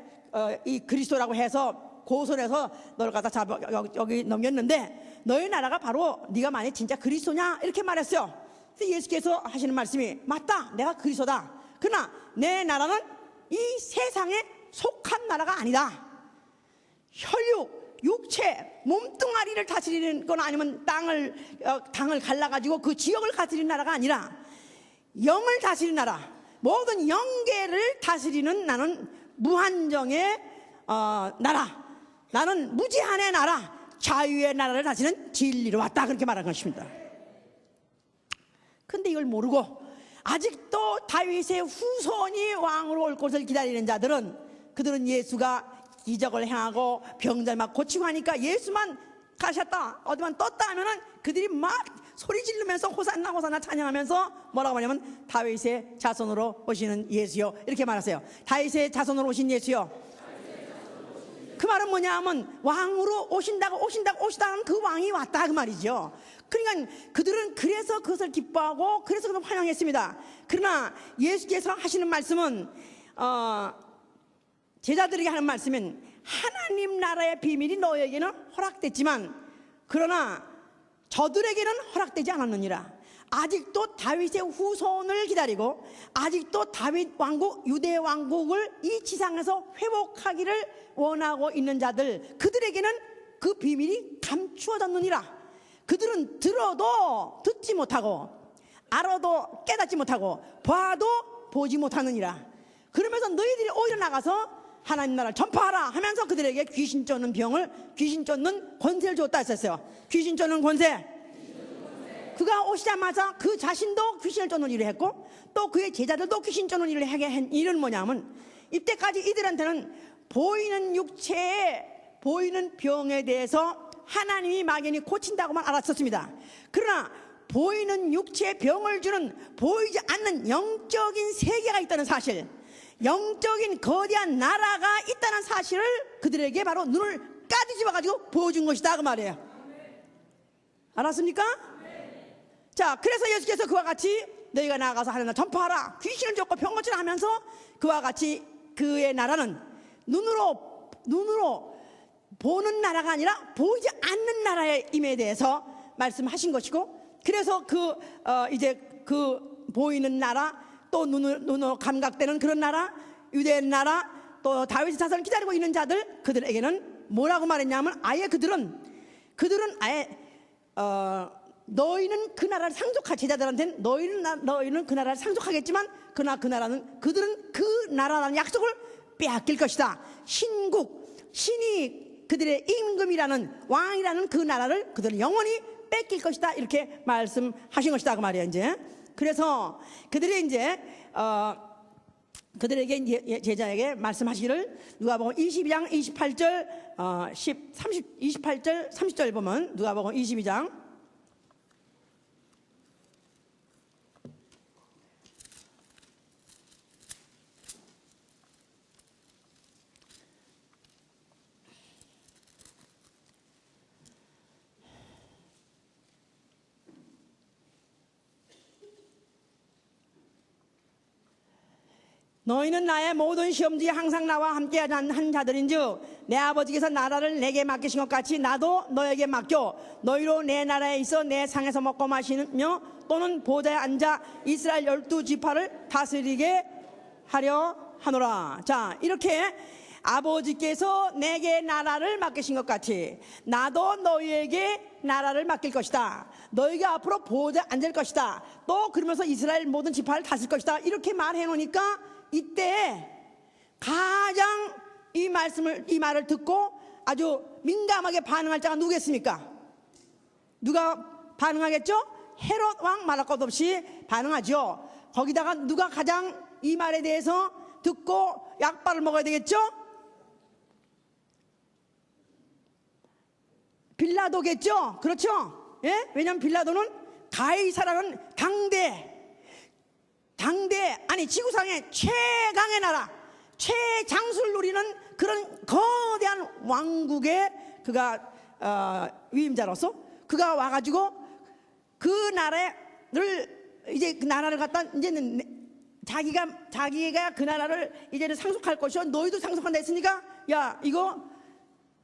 이 그리스도라고 해서 고소해서 널 갖다 잡아 여기 넘겼는데 너희 나라가 바로 네가 만약 진짜 그리스도냐 이렇게 말했어요. 근데 예수께서 하시는 말씀이 맞다, 내가 그리스도다. 그러나 내 나라는 이 세상에 속한 나라가 아니다. 혈육, 육체, 몸뚱아리를 다스리는 건 아니면 땅을 갈라가지고 그 지역을 다스리는 나라가 아니라 영을 다스리는 나라, 모든 영계를 다스리는 나는 무한정의 나라, 나는 무제한의 나라, 자유의 나라를 다스리는 진리로 왔다, 그렇게 말한 것입니다. 근데 이걸 모르고 아직도 다윗의 후손이 왕으로 올 것을 기다리는 자들은, 그들은 예수가 기적을 행하고 병자를 막 고치고 하니까 예수만 가셨다, 어디만 떴다 하면은 그들이 막 소리 지르면서 호산나 호산나 찬양하면서 뭐라고 하냐면 다윗의 자손으로 오시는 예수요, 이렇게 말하세요. 다윗의 자손으로 오신 예수요. 그 말은 뭐냐 하면 왕으로 오신다고 하면 그 왕이 왔다 그 말이죠. 그러니까 그들은 그래서 그것을 기뻐하고 그래서 그것을 환영했습니다. 그러나 예수께서 하시는 말씀은 제자들에게 하는 말씀은 하나님 나라의 비밀이 너에게는 허락됐지만 그러나 저들에게는 허락되지 않았느니라. 아직도 다윗의 후손을 기다리고 아직도 다윗 왕국, 유대 왕국을 이 지상에서 회복하기를 원하고 있는 자들, 그들에게는 그 비밀이 감추어졌느니라. 그들은 들어도 듣지 못하고 알아도 깨닫지 못하고 봐도 보지 못하느니라. 그러면서 너희들이 오히려 나가서 하나님 나라를 전파하라 하면서 그들에게 귀신 쫓는 귀신 쫓는 권세를 줬다 했었어요. 귀신 쫓는 권세. 그가 오시자마자 그 자신도 귀신을 쫓는 일을 했고 또 그의 제자들도 귀신 쫓는 일을 하게 한 일은 뭐냐면, 이때까지 이들한테는 보이는 육체에 보이는 병에 대해서 하나님이 막연히 고친다고만 알았었습니다. 그러나 보이는 육체에 병을 주는 보이지 않는 영적인 세계가 있다는 사실, 영적인 거대한 나라가 있다는 사실을 그들에게 바로 눈을 까뒤집어가지고 보여준 것이다 그 말이에요. 알았습니까? 자, 그래서 예수께서 그와 같이 너희가 나아가서 하나님 나라 전파하라, 귀신을 쫓고 병 고치라 하면서 그와 같이 그의 나라는 눈으로 보는 나라가 아니라 보이지 않는 나라의 임에 대해서 말씀하신 것이고, 그래서 이제 그 보이는 나라, 또 눈으로 감각되는 그런 나라, 유대 나라, 또 다윗의 자손을 기다리고 있는 자들, 그들에게는 뭐라고 말했냐면 아예 그들은 아예 너희는 그 나라를 상속할, 제자들한테는 너희는 그 나라를 상속하겠지만 그러나 그들은 그 나라라는 약속을 빼앗길 것이다. 신이 그들의 임금이라는 왕이라는 그 나라를 그들은 영원히 뺏길 것이다, 이렇게 말씀하신 것이다 그 말이에요. 이제 그래서 그들이 이제 그들에게 제자에게 말씀하시기를, 누가복음 22장 28절 28절 30절 보면, 누가복음 22장 너희는 나의 모든 시험중에 항상 나와 함께 한 자들인즉 내 아버지께서 나라를 내게 맡기신 것 같이 나도 너에게 맡겨 너희로 내 나라에 있어 내 상에서 먹고 마시며 또는 보좌에 앉아 이스라엘 12지파를 다스리게 하려 하노라. 자, 이렇게 아버지께서 내게 나라를 맡기신 것 같이 나도 너희에게 나라를 맡길 것이다. 너희가 앞으로 보좌에 앉을 것이다. 또 그러면서 이스라엘 모든 지파를 다스릴 것이다. 이렇게 말해 놓으니까 이때 가장 이 말을 듣고 아주 민감하게 반응할 자가 누구겠습니까? 누가 반응하겠죠? 헤롯 왕 말할 것 없이 반응하죠. 거기다가 누가 가장 이 말에 대해서 듣고 약발을 먹어야 되겠죠? 빌라도겠죠? 그렇죠? 예? 왜냐하면 빌라도는 가이사라는 당대 아니 지구상의 최강의 나라 최장수를 누리는 그런 거대한 왕국의 그가 위임자로서 그가 와가지고 그 나라를 이제 그 나라를 갖다 이제는 자기가 그 나라를 이제는 상속할 것이요 너희도 상속한다 했으니까 야 이거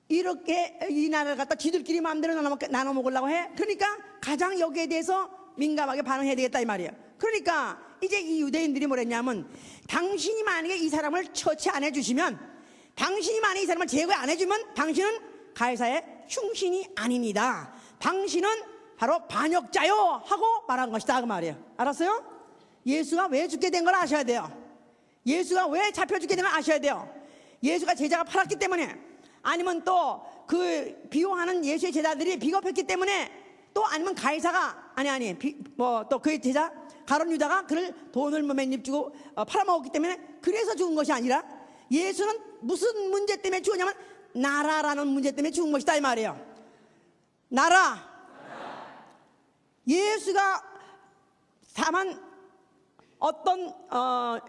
이렇게 이 나라를 갖다 지들끼리 마음대로 나눠 먹으려고 해. 그러니까 가장 여기에 대해서 민감하게 반응해야 되겠다 이 말이에요. 그러니까 이제 이 유대인들이 뭐랬냐면 당신이 만약에 이 사람을 처치 안 해주시면 당신이 만약에 이 사람을 제거 안 해주면 당신은 가이사의 충신이 아닙니다. 당신은 바로 반역자요 하고 말한 것이다 그 말이에요. 알았어요? 예수가 왜 죽게 된 걸 아셔야 돼요. 예수가 왜 잡혀 죽게 된 걸 아셔야 돼요. 예수가 제자가 팔았기 때문에 아니면 또 그 비호하는 예수의 제자들이 비겁했기 때문에 또 아니면 가이사가 또 그의 제자 가룟 유다가 그를 돈을 맨입 주고 팔아먹었기 때문에 그래서 죽은 것이 아니라 예수는 무슨 문제 때문에 죽었냐면 나라라는 문제 때문에 죽은 것이다 이 말이에요. 나라. 예수가 다만 어떤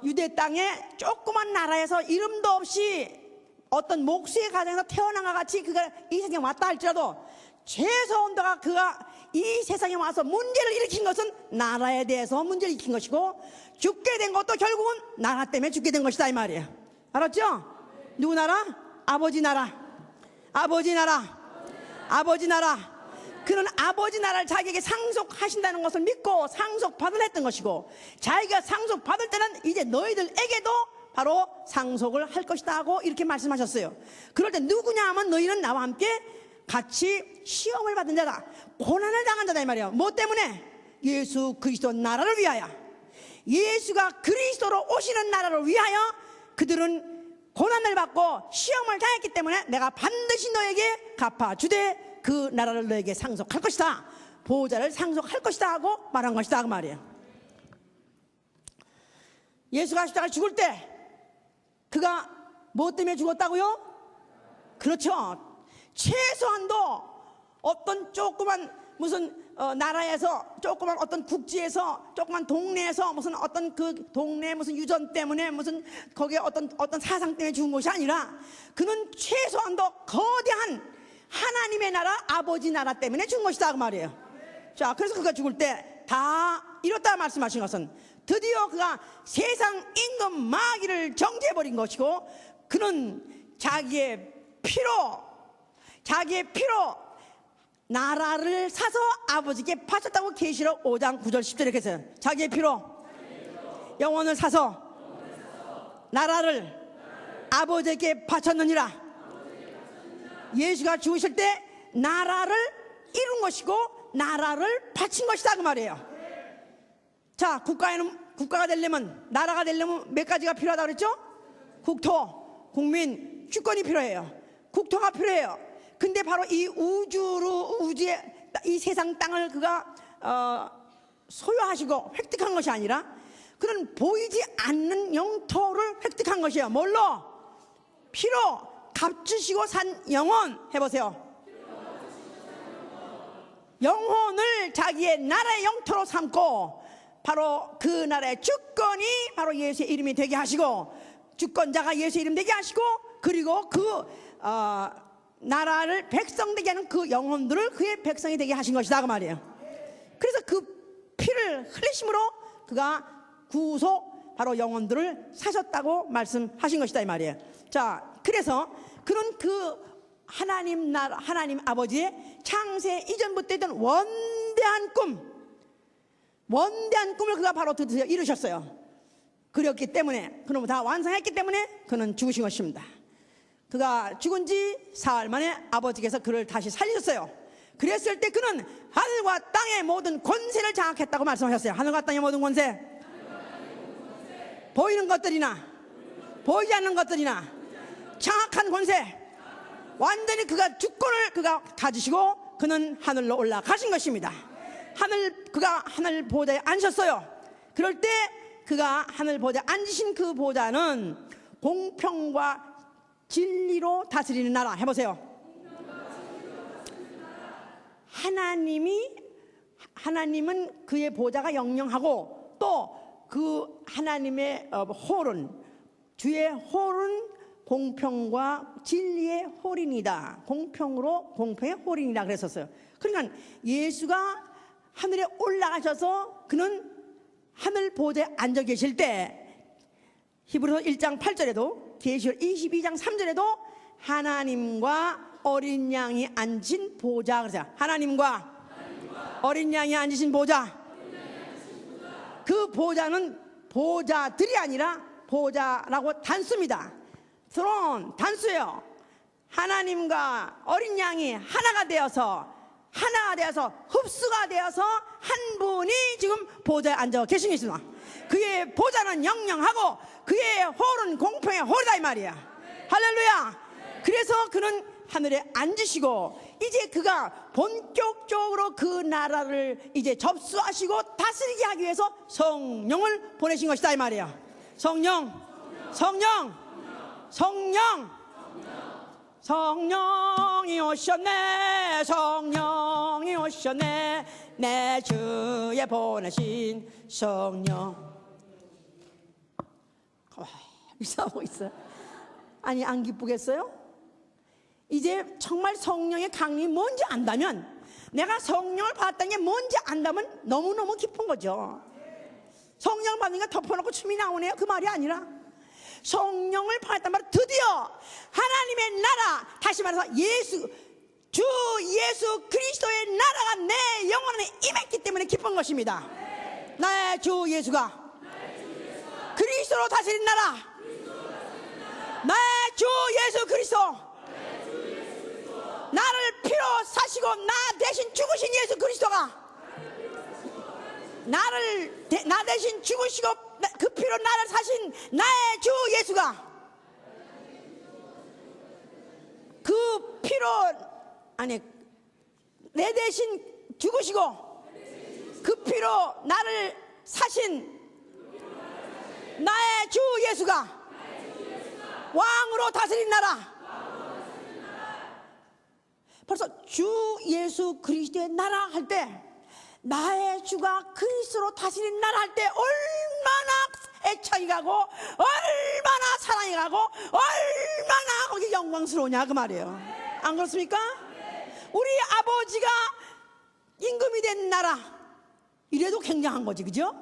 유대 땅의 조그만 나라에서 이름도 없이 어떤 목수의 가정에서 태어난 것 같이 그가 이 세상에 왔다 할지라도 최소한도가 그가 이 세상에 와서 문제를 일으킨 것은 나라에 대해서 문제를 일으킨 것이고 죽게 된 것도 결국은 나라 때문에 죽게 된 것이다 이 말이에요. 알았죠? 누구 나라? 아버지 나라. 아버지 나라. 아버지 나라. 그는 아버지 나라를 자기에게 상속하신다는 것을 믿고 상속받을 했던 것이고 자기가 상속받을 때는 이제 너희들에게도 바로 상속을 할 것이다 하고 이렇게 말씀하셨어요. 그럴 때 누구냐 하면 너희는 나와 함께 같이 시험을 받은 자다. 고난을 당한 자다 이 말이에요. 뭐 때문에? 예수 그리스도 나라를 위하여. 예수가 그리스도로 오시는 나라를 위하여 그들은 고난을 받고 시험을 당했기 때문에 내가 반드시 너에게 갚아주되 그 나라를 너에게 상속할 것이다. 보호자를 상속할 것이다 하고 말한 것이다 그 말이에요. 예수가 십자가에 죽을 때 그가 뭐 때문에 죽었다고요? 그렇죠. 최소한도 어떤 조그만 무슨 나라에서 조그만 어떤 국지에서 조그만 동네에서 무슨 어떤 그 동네 무슨 유전 때문에 무슨 거기에 어떤 사상 때문에 죽은 것이 아니라 그는 최소한도 거대한 하나님의 나라 아버지 나라 때문에 죽은 것이다 그 말이에요. 자, 그래서 그가 죽을 때 다 이렇다 말씀하신 것은 드디어 그가 세상 임금 마귀를 정죄해버린 것이고 그는 자기의 피로 나라를 사서 아버지께 바쳤다고 계시록 5장 9절 10절에 이렇게 했어요. 자기의 피로 영혼을 사서 나라를 아버지께 바쳤느니라. 예수가 죽으실 때 나라를 이룬 것이고 나라를 바친 것이다 그 말이에요. 자, 국가가 되려면 나라가 되려면 몇 가지가 필요하다고 그랬죠? 국토, 국민, 주권이 필요해요. 국토가 필요해요. 근데 바로 이 우주의 이 세상 땅을 그가 소유하시고 획득한 것이 아니라 그는 보이지 않는 영토를 획득한 것이에요. 뭘로? 피로 값주시고 산 영혼. 해보세요. 영혼을 자기의 나라의 영토로 삼고 바로 그 나라의 주권이 바로 예수의 이름이 되게 하시고 주권자가 예수의 이름 되게 하시고 그리고 그 나라를 백성 되게 하는 그 영혼들을 그의 백성이 되게 하신 것이다 그 말이에요. 그래서 그 피를 흘리심으로 그가 구속 바로 영혼들을 사셨다고 말씀하신 것이다 이 말이에요. 자, 그래서 그런 그 하나님 나라, 하나님 아버지의 창세 이전부터 있던 원대한 꿈을 그가 바로 드디어 이루셨어요. 그렸기 때문에, 그놈을 다 완성했기 때문에 그는 죽으신 것입니다. 그가 죽은 지 사흘 만에 아버지께서 그를 다시 살리셨어요. 그랬을 때 그는 하늘과 땅의 모든 권세를 장악했다고 말씀하셨어요. 하늘과 땅의 모든 권세, 보이는 것들이나 보이지 않는 것들이나 장악한 권세, 완전히 그가 주권을 그가 가지시고 그는 하늘로 올라가신 것입니다. 그가 하늘 보좌에 앉으셨어요. 그럴 때 그가 하늘 보좌에 앉으신 그 보좌는 공평과 진리로 다스리는 나라. 해보세요. 하나님은 그의 보좌가 영영하고 또 그 하나님의 홀은, 주의 홀은 공평과 진리의 홀인이다. 공평의 홀인이다 그랬었어요. 그러니까 예수가 하늘에 올라가셔서 그는 하늘 보좌에 앉아 계실 때 히브리서 1장 8절에도 계시록 22장 3절에도 하나님과 어린 양이 앉으신 보좌 그러세요. 하나님과 어린 양이 앉으신 보좌. 그 보좌는 보좌들이 아니라 보좌라고 단수입니다. 스론 단수예요. 하나님과 어린 양이 하나가 되어서 흡수가 되어서 한 분이 지금 보좌에 앉아 계신 것입니다. 그의 보좌는 영영하고 그의 홀은 공평의 홀이다 이 말이야. 할렐루야. 그래서 그는 하늘에 앉으시고 이제 그가 본격적으로 그 나라를 이제 접수하시고 다스리게 하기 위해서 성령을 보내신 것이다 이 말이야. 성령이 오셨네. 성령이 오셨네. 내 주에 보내신 성령. 이상하고 있어요. 아니 안 기쁘겠어요? 이제 정말 성령의 강림이 뭔지 안다면, 내가 성령을 받았다는 게 뭔지 안다면 너무너무 기쁜 거죠. 성령을 받으니까 덮어놓고 춤이 나오네요 그 말이 아니라, 성령을 받았단 말은 드디어 하나님의 나라, 다시 말해서 주 예수 그리스도의 나라가 내 영혼 안에 임했기 때문에 기쁜 것입니다. 나의 주 예수가 그리스도로 다스린 나라, 나의 주 예수 그리스도, 나를 피로 사시고 나 대신 죽으신 예수 그리스도가, 나 대신 죽으시고 그 피로 나를 사신 나의 주 예수가, 그 피로 내 대신 죽으시고 그 피로 나를 사신 나의 주 예수가 왕으로 다스린 나라. 벌써 주 예수 그리스도의 나라 할 때, 나의 주가 그리스도로 다스린 나라 할 때 얼마나 애착이 가고 얼마나 사랑이 가고 얼마나 거기 영광스러우냐 그 말이에요. 안 그렇습니까? 우리 아버지가 임금이 된 나라, 이래도 굉장한 거지, 그죠?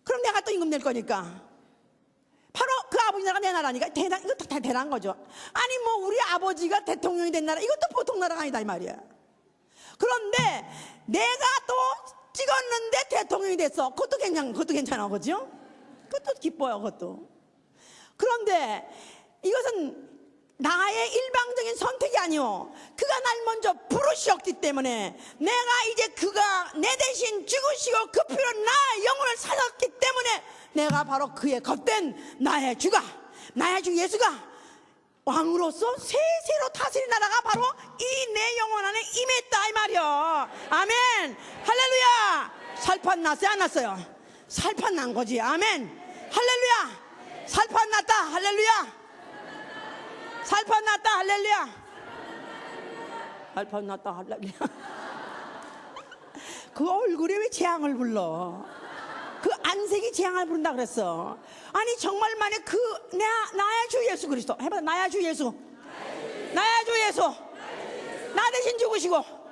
그럼 내가 또 임금 될 거니까 바로 그 아버지 나라가 내 나라니까 이것도 다 대단한 거죠. 아니 뭐 우리 아버지가 대통령이 된 나라, 이것도 보통 나라가 아니다 이 말이야. 그런데 내가 또 찍었는데 대통령이 됐어. 그것도 괜찮아, 그죠? 그것도 기뻐요, 그것도. 그런데 이것은 나의 일방적인 선택이 아니오. 그가 날 먼저 부르셨기 때문에, 내가 이제 그가 내 대신 죽으시고 그 피로 나의 영혼을 사셨기 때문에 내가 바로 그의 겉된 나의 주 예수가 왕으로서 세세로 다스린 나라가 바로 이 내 영혼 안에 임했다 이 말이요. 아멘. 할렐루야. 살판 났어요 안 났어요? 살판 난 거지. 아멘. 할렐루야. 살판 났다. 할렐루야. 살판 났다. 할렐루야. 살판 났다. 할렐루야. 그 얼굴에 왜 재앙을 불러? 그 안색이 재앙을 부른다 그랬어. 아니 정말 만약 나의 주 예수 그리스도 해봐. 나의 주 예수, 나의 주 예수, 나 대신 죽으시고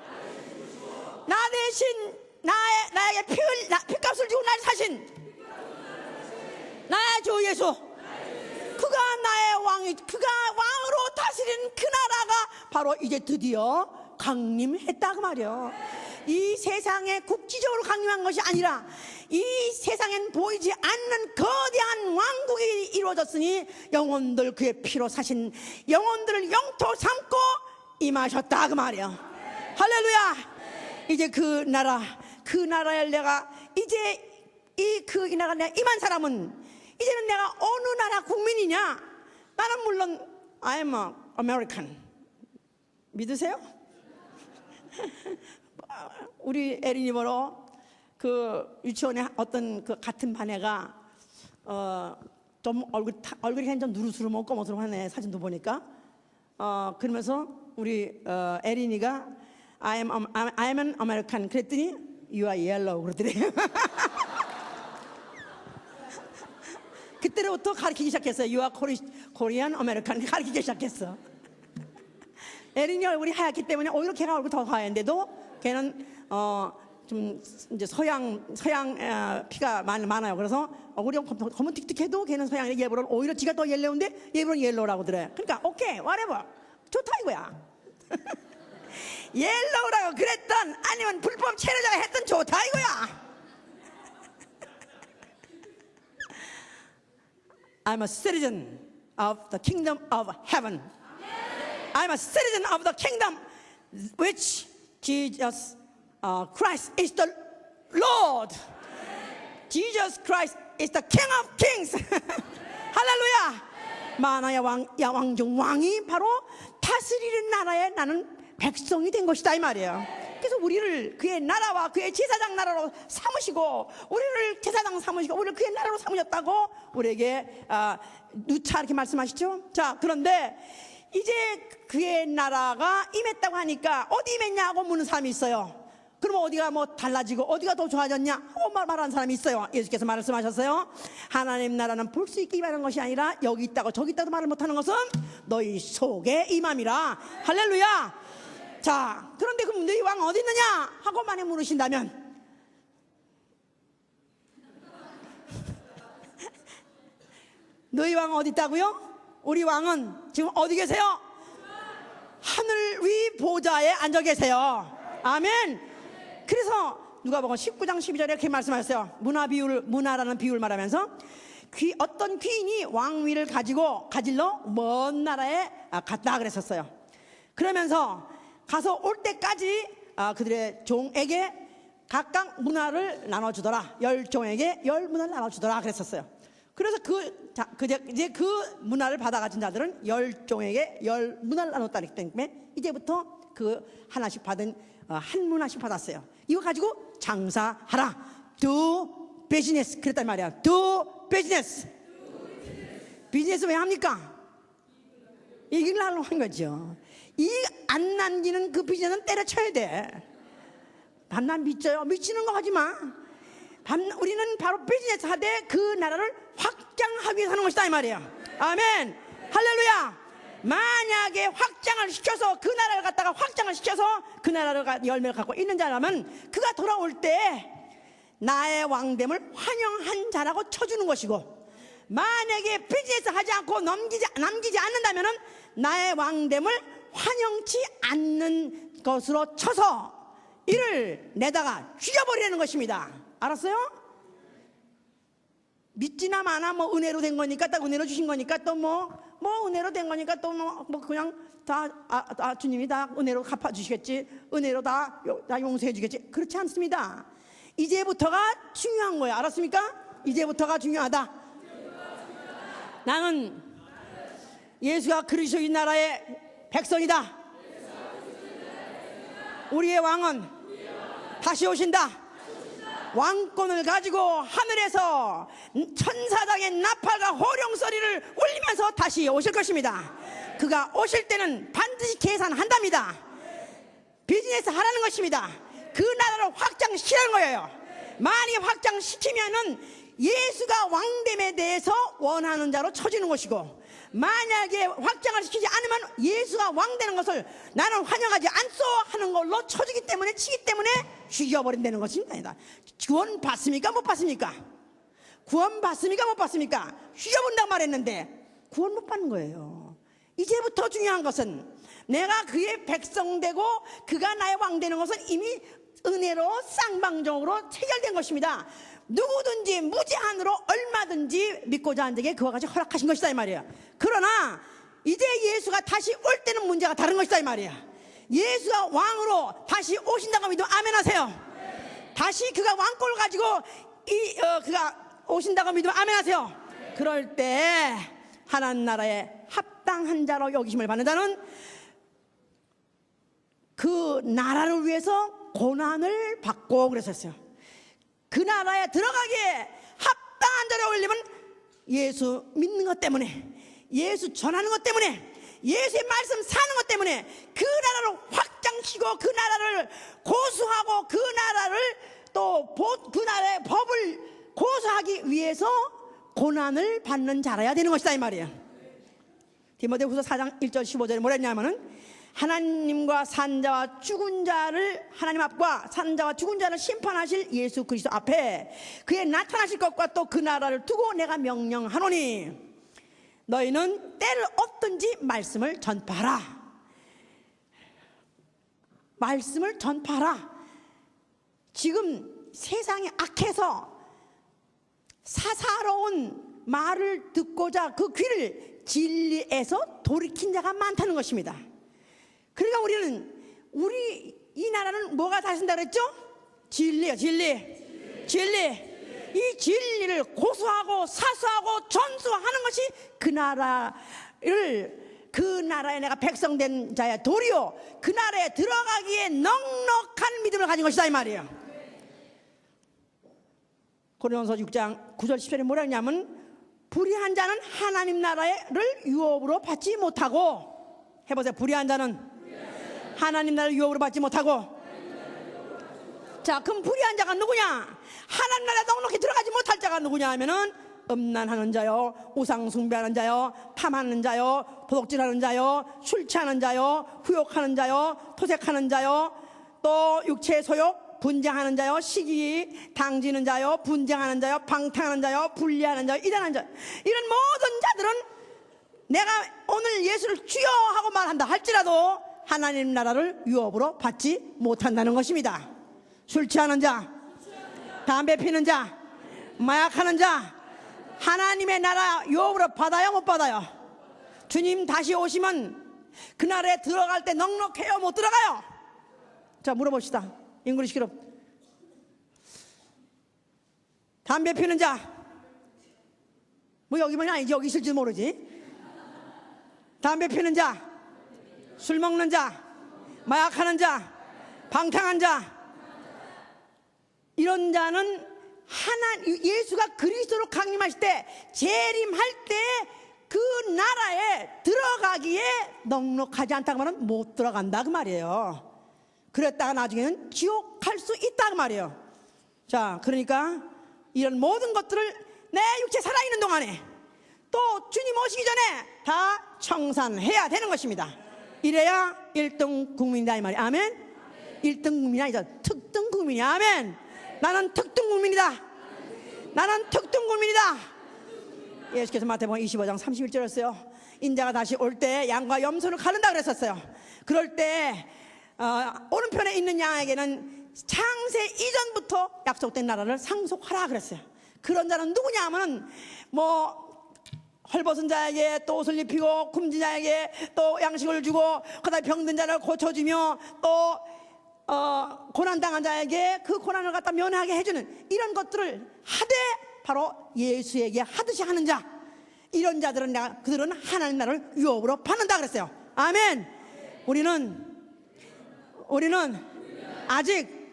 나 대신 나에게 피값을 주고 날 사신 나의 주 예수, 그가 나의 왕이, 그가 왕으로 다스리는 그 나라가 바로 이제 드디어 강림했다 그 말이에요. 이 세상에 국지적으로 강림한 것이 아니라 이 세상엔 보이지 않는 거대한 왕국이 이루어졌으니 영혼들 그의 피로 사신 영혼들을 영토 삼고 임하셨다 그 말이에요. 할렐루야. 이제 그 나라에 내가 이제 이 나라가 내가 임한 사람은 이제는 내가 어느 나라 국민이냐? 나는 물론 I'm a American. 믿으세요? 우리 에린이 보러 그 유치원에 어떤 그 같은 반 애가 좀 얼굴이 굉장히 좀 누르스름하고 꼬무스름하네 사진도 보니까 그러면서 우리 에린이가 I'm an American 그랬더니 You are yellow 그러더래요. 그때부터 가르치기 시작했어요. You are Korean American 가르치기 시작했어. 에린이 얼굴이 하얗기 때문에 오히려 걔가 얼굴 더 하얀데도 걔는 좀 이제 서양 피가 많아요. 그래서 얼굴이 검은틱틱해도 걔는 서양이래. 얘보다 오히려 지가 더 옐로우인데 얘보다 옐로우라고 그래. 그러니까 오케이 whatever 좋다 이거야. 옐로우라고 그랬던 아니면 불법 체류자가 했던 좋다 이거야. I'm a citizen of the kingdom of heaven. I'm a citizen of the kingdom which Jesus Christ is the Lord. Jesus Christ is the King of Kings. 할렐루야. 만화의 왕 중 왕이 바로 다스리는 나라에 나는 백성이 된 것이다 이 말이에요. 그래서 우리를 그의 나라와 그의 제사장 나라로 삼으시고 우리를 제사장 삼으시고 우리를 그의 나라로 삼으셨다고 우리에게 누차 이렇게 말씀하시죠. 자, 그런데 이제 그의 나라가 임했다고 하니까 어디 임했냐고 묻는 사람이 있어요. 그러면 어디가 뭐 달라지고 어디가 더 좋아졌냐 하고 말하는 사람이 있어요. 예수께서 말씀하셨어요. 하나님 나라는 볼 수 있게 임하는 것이 아니라 여기 있다고 저기 있다고 말을 못하는 것은 너희 속에 임함이라. 할렐루야. 자, 그런데 그럼 너희 왕 어디 있느냐 하고 만약 물으신다면 너희 왕 어디 있다고요? 우리 왕은 지금 어디 계세요? 하늘 위 보좌에 앉아 계세요. 아멘. 그래서 누가복음 19장 12절에 이렇게 말씀하셨어요. 문화라는 비유를 말하면서 어떤 귀인이 왕위를 가질러 먼 나라에 갔다 그랬었어요. 그러면서 가서 올 때까지 그들의 종에게 각각 문화를 나눠주더라. 10종에게 10문화를 나눠주더라 그랬었어요. 그래서 이제 그 문화를 받아가진 자들은 10종에게 10문화를 나눴다기 때문에 이제부터 그 하나씩 받은 한 문화씩 받았어요. 이거 가지고 장사하라. Do business 그랬단 말이야. Do business. 비즈니스 왜 합니까? 이익을 하려고 한 거죠. 이익 안 남기는 그 비즈니스는 때려쳐야 돼. 밤낮 미쳐요. 미치는 거 하지 마. 우리는 바로 비즈니스 하되 그 나라를 확장하기 위해서 하는 것이다 이 말이에요. 아멘. 할렐루야. 만약에 확장을 시켜서 그 나라를 갖다가 확장을 시켜서 그 나라를 열매를 갖고 있는 자라면 그가 돌아올 때 나의 왕됨을 환영한 자라고 쳐주는 것이고, 만약에 비즈니스 하지 않고 남기지 않는다면은 나의 왕됨을 환영치 않는 것으로 쳐서 이를 내다가 죽여버리는 것입니다. 알았어요? 믿지나 마나 뭐 은혜로 된 거니까, 딱 은혜로 주신 거니까 또 뭐 은혜로 된 거니까 또 뭐 그냥 다 주님이 다 은혜로 갚아주시겠지, 은혜로 다 용서해 주겠지. 그렇지 않습니다. 이제부터가 중요한 거예요. 알았습니까? 이제부터가 중요하다. 나는 예수가 그리스도인 나라의 백성이다. 우리의 왕은 다시 오신다. 왕권을 가지고 하늘에서 천사장의 나팔과 호령소리를 울리면서 다시 오실 것입니다. 그가 오실 때는 반드시 계산한답니다. 비즈니스 하라는 것입니다. 그 나라를 확장시키는 거예요. 많이 확장시키면은 예수가 왕됨에 대해서 원하는 자로 쳐지는 것이고, 만약에 확장을 시키지 않으면 예수가 왕되는 것을 나는 환영하지 않소 하는 걸로 쳐지기 때문에, 치기 때문에 죽여버린다는 것입니다. 구원 받습니까? 못 받습니까? 구원 받습니까? 못 받습니까? 휘어본다고 말했는데 구원 못 받는 거예요. 이제부터 중요한 것은 내가 그의 백성되고 그가 나의 왕 되는 것은 이미 은혜로 쌍방정으로 해결된 것입니다. 누구든지 무제한으로 얼마든지 믿고자 하는 자에게 그와 같이 허락하신 것이다 이 말이에요. 그러나 이제 예수가 다시 올 때는 문제가 다른 것이다 이 말이에요. 예수가 왕으로 다시 오신다고 믿으면 아멘 하세요. 다시 그가 왕권을 가지고 그가 오신다고 믿으면 아멘 하세요. 그럴 때 하나님 나라에 합당한 자로 여기심을 받는 자는 그 나라를 위해서 고난을 받고 그랬었어요. 그 나라에 들어가기에 합당한 자로 올리면 예수 믿는 것 때문에, 예수 전하는 것 때문에, 예수의 말씀 사는 것 때문에 그 나라를 확장시키고 그 나라를 고수하고 그 나라를 또 그 나라의 법을 고수하기 위해서 고난을 받는 자라야 되는 것이다 이 말이에요. 디모데후서 4장 1절 15절에 뭐라 했냐면은 하나님과 산자와 죽은 자를 하나님 앞과 산자와 죽은 자를 심판하실 예수 그리스도 앞에 그의 나타나실 것과 또 그 나라를 두고 내가 명령하노니 너희는 때를 얻든지 말씀을 전파하라. 말씀을 전파하라. 지금 세상이 악해서 사사로운 말을 듣고자 그 귀를 진리에서 돌이킨 자가 많다는 것입니다. 그러니까 우리 이 나라는 뭐가 다스린다 그랬죠? 진리예요. 진리. 이 진리를 고수하고 사수하고 전수하는 것이 그 나라에 내가 백성된 자야 도리요 그 나라에 들어가기에 넉넉한 믿음을 가진 것이다 이 말이에요. 고린도서 6장 9절 10절에 뭐라 했냐면 불의한 자는 하나님 나라를 유업으로 받지 못하고, 해보세요. 불의한 자는 하나님 나라를 유업으로 받지 못하고. 자, 그럼 불의한 자가 누구냐? 하나님 나라에 넉넉히 들어가지 못할 자가 누구냐 하면은 음란하는 자요, 우상 숭배하는 자요, 탐하는 자요, 도둑질하는 자요, 술 취하는 자요, 후욕하는 자요, 토색하는 자요, 또 육체의 소욕, 분쟁하는 자요, 시기 당지는 자요, 분쟁하는 자요, 방탕하는 자요, 분리하는 자요, 이단하는 자요. 이런 모든 자들은 내가 오늘 예수를 주여 하고 말한다 할지라도 하나님 나라를 유업으로 받지 못한다는 것입니다. 술 취하는 자, 담배 피는 자, 마약하는 자 하나님의 나라 유업으로 받아요 못 받아요? 주님 다시 오시면 그 나라에 들어갈 때 넉넉해요 못 들어가요? 자, 물어봅시다. 잉글리시 기록. 담배 피는 자, 뭐 여기만 아니지, 여기 있을지도 모르지. 담배 피는 자, 술 먹는 자, 마약하는 자, 방탕한 자, 이런 자는 예수가 그리스도로 강림하실 때 재림할 때 그 나라에 들어가기에 넉넉하지 않다고 하면 못 들어간다 그 말이에요. 그랬다가 나중에는 지옥 갈 수 있다 그 말이에요. 자, 그러니까 이런 모든 것들을 내 육체 살아있는 동안에 또 주님 오시기 전에 다 청산해야 되는 것입니다. 이래야 1등 국민이다 이 말이에요. 아멘. 1등 국민이 아니죠. 특등 국민이야. 아멘. 나는 특등 국민이다. 나는 특등 국민이다. 예수께서 마태복음 25장 31절 했어요. 인자가 다시 올 때 양과 염소를 가른다 그랬었어요. 그럴 때 오른편에 있는 양에게는 창세 이전부터 약속된 나라를 상속하라 그랬어요. 그런 자는 누구냐 하면 뭐 헐벗은 자에게 또 옷을 입히고 굶진 자에게 또 양식을 주고 그다음에 병든 자를 고쳐주며 또 고난당한 자에게 그 고난을 갖다 면하게 해주는 이런 것들을 하되 바로 예수에게 하듯이 하는 자, 이런 자들은 그들은 하나님 나라를 유업으로 받는다 그랬어요. 아멘. 우리는 아직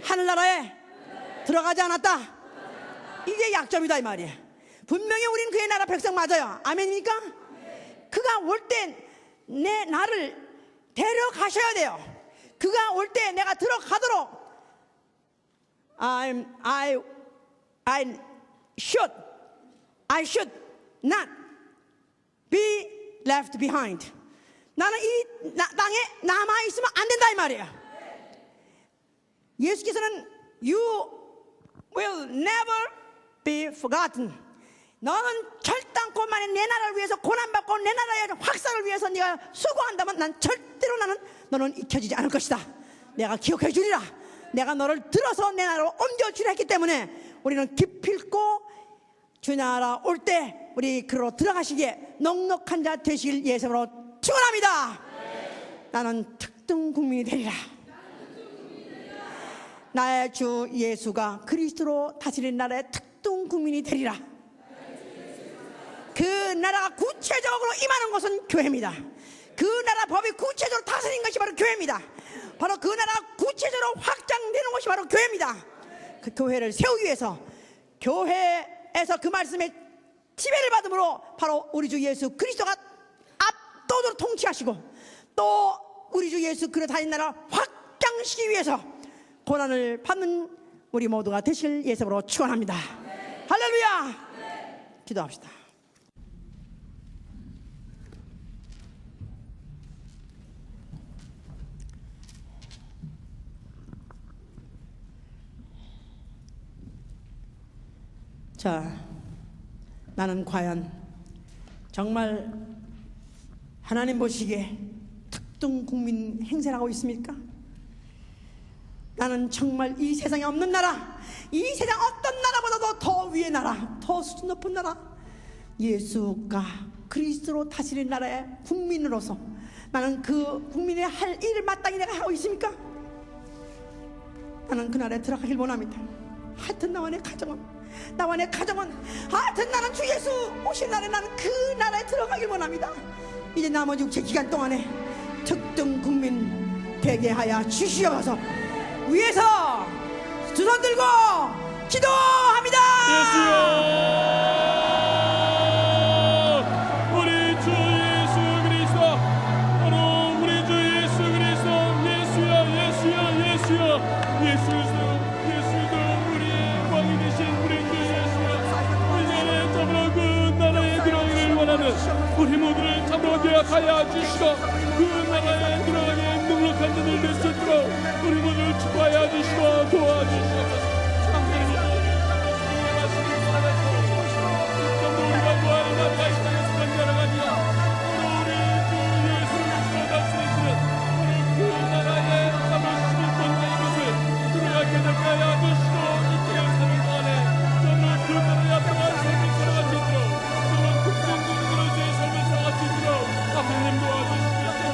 하늘나라에 들어가지 않았다. 이게 약점이다 이 말이에요. 분명히 우리는 그의 나라 백성 맞아요. 아멘입니까? 그가 올 때 나를 데려가셔야 돼요. 그가 올 때 내가 들어가도록 I should not be left behind. 나는 이 땅에 남아있으면 안 된다 이 말이에요. 예수께서는 You will never be forgotten. 너는 결단코 만약 내 나라를 위해서 고난받고 내 나라의 확산을 위해서 네가 수고한다면 난 절대로 너는 잊혀지지 않을 것이다. 내가 기억해 주리라. 내가 너를 들어서 내 나라로 옮겨주려 했기 때문에 우리는 기필코 주 나라 올 때 우리 그로 들어가시기에 넉넉한 자 되시길 예수로 축원합니다. 나는 특등 국민이 되리라. 나의 주 예수가 그리스도로 다스리는 나라의 특등 국민이 되리라. 그 나라가 구체적으로 임하는 것은 교회입니다. 그 나라 법이 구체적으로 다스리는 것이 바로 교회입니다. 바로 그 나라가 구체적으로 확장되는 것이 바로 교회입니다. 그 교회를 세우기 위해서 교회에서 그 말씀에 지배를 받음으로 바로 우리 주 예수 그리스도가 압도적으로 통치하시고 또 우리 주 예수 그리스도 다니는 나라 확장시키기 위해서 고난을 받는 우리 모두가 되실 예수로 축원합니다. 할렐루야. 기도합시다. 자, 나는 과연 정말 하나님 보시기에 특등 국민 행세를 하고 있습니까? 나는 정말 이 세상에 없는 나라, 이 세상 어떤 나라보다도 더 위의 나라, 더 수준 높은 나라, 예수가 그리스도로 다스리는 나라의 국민으로서 나는 그 국민의 할 일을 마땅히 내가 하고 있습니까? 나는 그 나라에 들어가길 원합니다. 하여튼 나와 내 가정은 하여튼 나는 주 예수 오신 날에 나는 그 나라에 들어가길 원합니다. 이제 나머지 육체 기간 동안에 특등 국민 되게 하여 주시옵소서. 위에서 두 손 들고 기도합니다. 예수여, 우리 주 예수 그리스도, 바로 우리 주 예수 그리스도, 예수여, 예수도 우리의 왕이 되신 우리 주 예수여, 이제 잡으러 그 나라에 들어가기를 원하는 우리 모두를 잡으러 계약하여 주시고 그 나라에 들어가기에 능력한 자들 될 수 있도록 우리 모두를 축복하여 주시고 도와주시옵소서. 하나님 도와주시옵소서.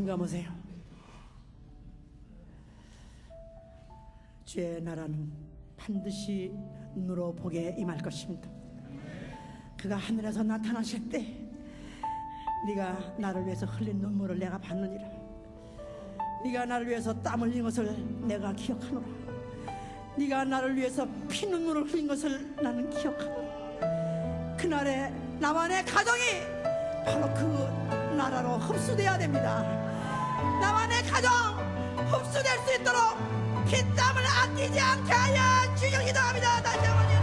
눈 감으세요. 주의 나라는 반드시 눈으로 보게 임할 것입니다. 그가 하늘에서 나타나실 때 네가 나를 위해서 흘린 눈물을 내가 봤느니라. 네가 나를 위해서 땀 흘린 것을 내가 기억하노라. 네가 나를 위해서 피눈물을 흘린 것을 나는 기억하노라. 그날에 나와 내 가정이 바로 그 나라로 흡수돼야 됩니다. 나와 내 가정 흡수될 수 있도록 피땀을 아끼지 않게 하여 주시기 기도합니다. 다시 한번